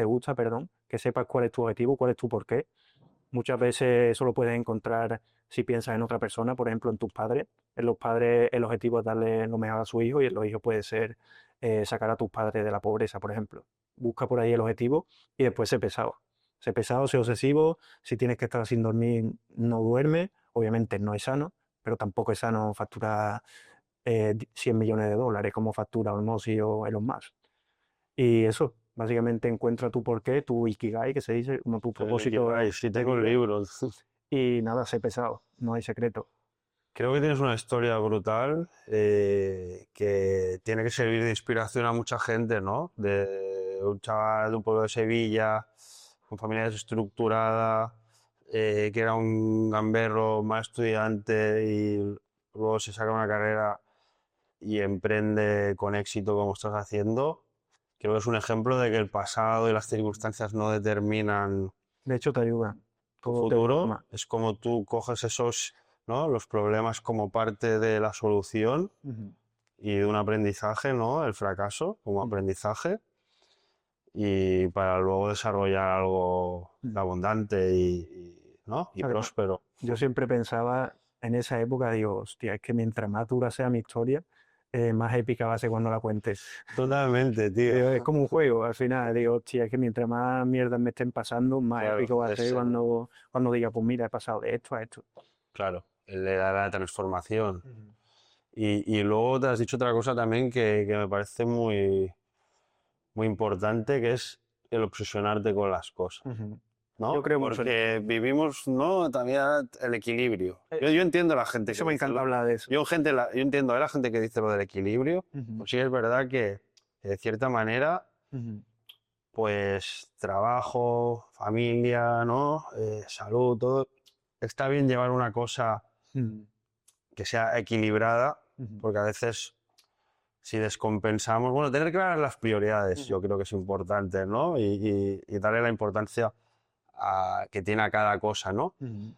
gusta, perdón, que sepas cuál es tu objetivo, cuál es tu porqué. Muchas veces eso lo puedes encontrar si piensas en otra persona, por ejemplo, en tus padres. En los padres el objetivo es darle lo mejor a su hijo y en los hijos puede ser sacar a tus padres de la pobreza, por ejemplo. Busca por ahí el objetivo y después sé pesado. Sé pesado, sé obsesivo. Si tienes que estar sin dormir, no duerme. Obviamente no es sano, pero tampoco es sano facturar 100 millones de dólares como factura Hormozi o Elon Musk. Y eso, básicamente encuentra tu porqué, tu ikigai, que se dice, como tu
Ay,
propósito
sí,
de
tengo el
vida.
libro.
Y nada, sé pesado, no hay secreto.
Creo que tienes una historia brutal que tiene que servir de inspiración a mucha gente, ¿no? De un chaval de un pueblo de Sevilla, con familia desestructurada, que era un gamberro, mal estudiante y luego se saca una carrera y emprende con éxito como estás haciendo. Creo que es un ejemplo de que el pasado y las circunstancias no determinan
De hecho, te ayuda.
tu
Todo te
futuro.
forma.
Es como tú coges esos, ¿no? Los problemas como parte de la solución
Ujú,
y de un aprendizaje, ¿no? El fracaso como
ujú,
aprendizaje y para luego desarrollar algo
ujú.
abundante ¿no? Y
Además,
próspero.
yo siempre pensaba en esa época, digo, hostia, es que mientras más dura sea mi historia, más épica va a ser cuando la cuentes.
Totalmente, tío.
Digo, es como un juego, al final, digo, hostia, es que mientras más mierdas me estén pasando, más
Claro,
épico va a ser cuando diga, pues mira, he pasado de esto a esto.
claro, le da la transformación.
Ujú,
Y luego te has dicho otra cosa también que me parece muy, muy importante, que es el obsesionarte con las cosas,
ujú. Yo
¿no?
creo mucho en eso.
Porque vivimos, ¿no? También el equilibrio.
Eh,
Yo entiendo a la gente que
Eso me
dice,
encanta hablar de eso.
yo entiendo a la gente que dice lo del equilibrio,
Ujú,
pues sí es verdad que de cierta manera,
ujú,
pues trabajo, familia, ¿no? Salud, todo. Está bien llevar una cosa
ujú,
que sea equilibrada,
ujú,
porque a veces si descompensamos, bueno, tener claras las prioridades,
ujú,
yo creo que es importante, ¿no? Y darle la importancia que tiene a cada cosa, ¿no?
ujú,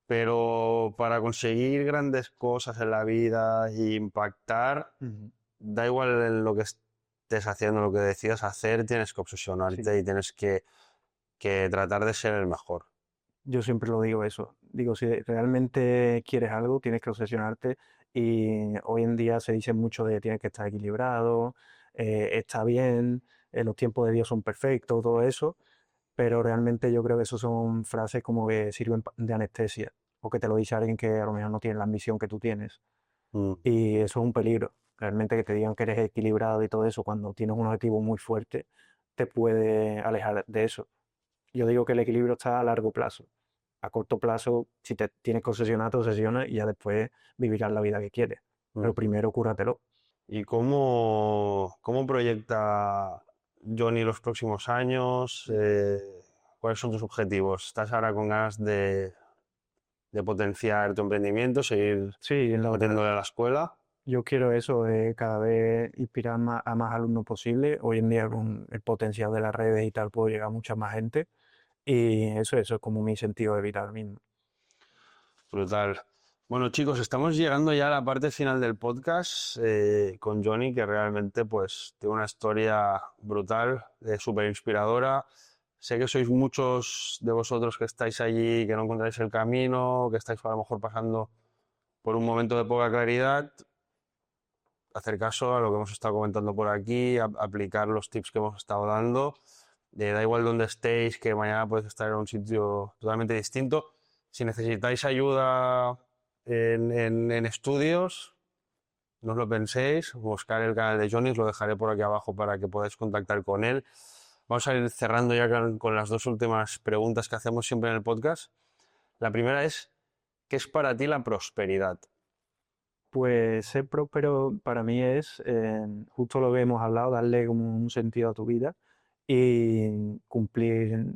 Pero para conseguir grandes cosas en la vida e impactar,
ujú.
da igual en lo que estés haciendo, lo que decidas hacer, tienes que
Sí.
obsesionarte y tienes que tratar de ser el mejor.
Yo siempre lo digo eso. Digo, si realmente quieres algo, tienes que obsesionarte. Y hoy en día se dice mucho de tienes que estar equilibrado, está bien, los tiempos de Dios son perfectos, todo eso. Pero realmente yo creo que eso son frases como que sirven de anestesia. O que te lo dice alguien que a lo mejor no tiene la ambición que tú tienes.
Mm,
Y eso es un peligro. Realmente que te digan que eres equilibrado y todo eso cuando tienes un objetivo muy fuerte, te puede alejar de eso. Yo digo que el equilibrio está a largo plazo. A corto plazo, si te tienes que obsesionar, te obsesionas y ya después vivirás la vida que quieres. Pero
mm.
primero cúratelo.
¿Y cómo proyecta Johnny los próximos años? ¿Cuáles son tus objetivos? ¿Estás ahora con ganas de potenciar tu emprendimiento, seguir
Sí, en la verdad.
metiéndole a la escuela?
Yo quiero eso, de cada vez inspirar a más alumnos posible. Hoy en día con el potencial de las redes y tal puedo llegar a mucha más gente. Y eso es como mi sentido de vida ahora mismo.
Brutal. Bueno, chicos, estamos llegando ya a la parte final del podcast con Johnny, que realmente pues tiene una historia brutal, súper inspiradora. Sé que sois muchos de vosotros que estáis allí, que no encontráis el camino, que estáis a lo mejor pasando por un momento de poca claridad. Hacer caso a lo que hemos estado comentando por aquí, aplicar los tips que hemos estado dando. Da igual donde estéis, que mañana podéis estar en un sitio totalmente distinto. Si necesitáis ayuda en estudios, no os lo penséis, buscar el canal de Johnny, os lo dejaré por aquí abajo para que podáis contactar con él. Vamos a ir cerrando ya con las dos últimas preguntas que hacemos siempre en el podcast. La primera es, ¿qué es para ti la prosperidad?
Pues ser próspero para mí es justo lo que hemos hablado, darle como un sentido a tu vida y cumplir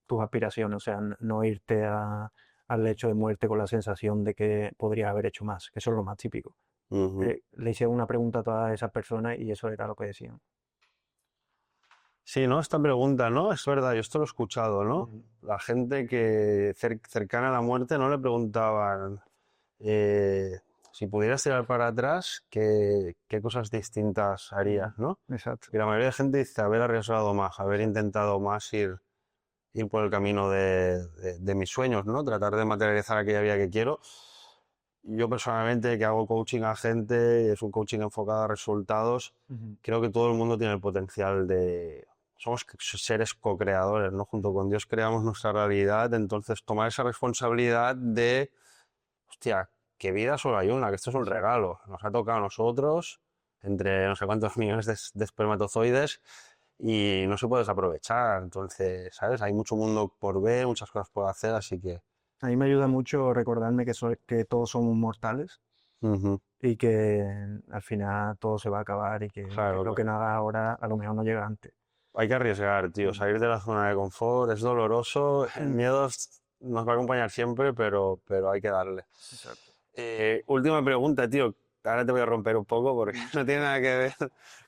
tus aspiraciones, o sea, no irte al lecho de muerte con la sensación de que podrías haber hecho más, que eso es lo más típico.
Ujú.
Le hice una pregunta a todas esas personas y eso era lo que decían.
Sí, ¿no? Esta pregunta, ¿no? Es verdad, yo esto lo he escuchado, ¿no?
Ujú.
La gente que cercana a la muerte no le preguntaban eh, si pudieras tirar para atrás, ¿qué cosas distintas
Ujú.
harías, ¿no?
Exacto.
Y la mayoría de gente dice haber arriesgado más, haber intentado más ir por el camino de mis sueños, ¿no? Tratar de materializar aquella vida que quiero. Yo personalmente, que hago coaching a gente, es un coaching enfocado a resultados,
Ujú.
creo que todo el mundo tiene el potencial somos seres co-creadores, ¿no? Junto con Dios creamos nuestra realidad, entonces tomar esa responsabilidad hostia, qué vida solo hay una, que esto es un
Exacto.
regalo, nos ha tocado a nosotros, entre no sé cuántos millones de espermatozoides, y no se puede desaprovechar, entonces, ¿sabes? Hay mucho mundo por ver, muchas cosas por hacer, así que
A mí me ayuda mucho recordarme que todos somos mortales
Ujú.
y que al final todo se va a acabar y que
Claro,
lo que
claro.
no haga ahora a lo mejor no llega antes.
Hay que arriesgar, tío,
Mm.
salir de la zona de confort es doloroso, el
Mm.
miedo nos va a acompañar siempre, pero hay que darle.
Exacto.
Última pregunta, tío. Ahora te voy a romper un poco porque
Mm.
no tiene nada que ver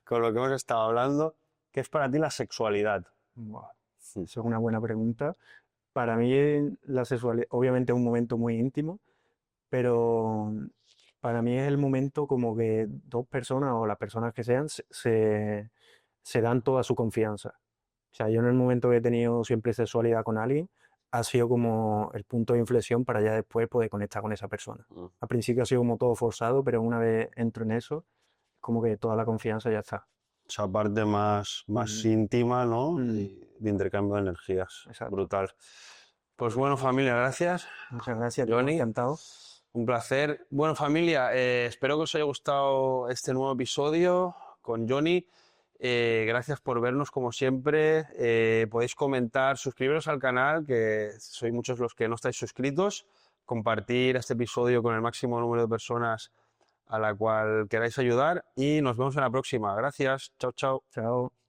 con lo que hemos estado hablando. ¿Qué es para ti la sexualidad?
Buah,
Mm.
eso es una buena pregunta. Para mí la sexualidad, obviamente es un momento muy íntimo, pero para mí es el momento como que dos personas o las personas que sean se dan toda su confianza. O sea, yo en el momento que he tenido siempre sexualidad con alguien, ha sido como el punto de inflexión para ya después poder conectar con esa persona.
Mm.
Al principio ha sido como todo forzado, pero una vez entro en eso, como que toda la confianza ya está.
Esa parte más
Mm.
íntima, ¿no?
Mm.
Y de intercambio de energías.
Exacto.
Brutal. Pues bueno, familia, gracias.
Muchas gracias, tío,
Johnny,
encantado.
un placer. Bueno, familia, espero que os haya gustado este nuevo episodio con Johnny. Gracias por vernos como siempre. Podéis comentar, suscribiros al canal, que sois muchos los que no estáis suscritos. Compartir este episodio con el máximo número de personas a la cual queráis ayudar. Y nos vemos en la próxima. Gracias. Chao, chao.
Chao.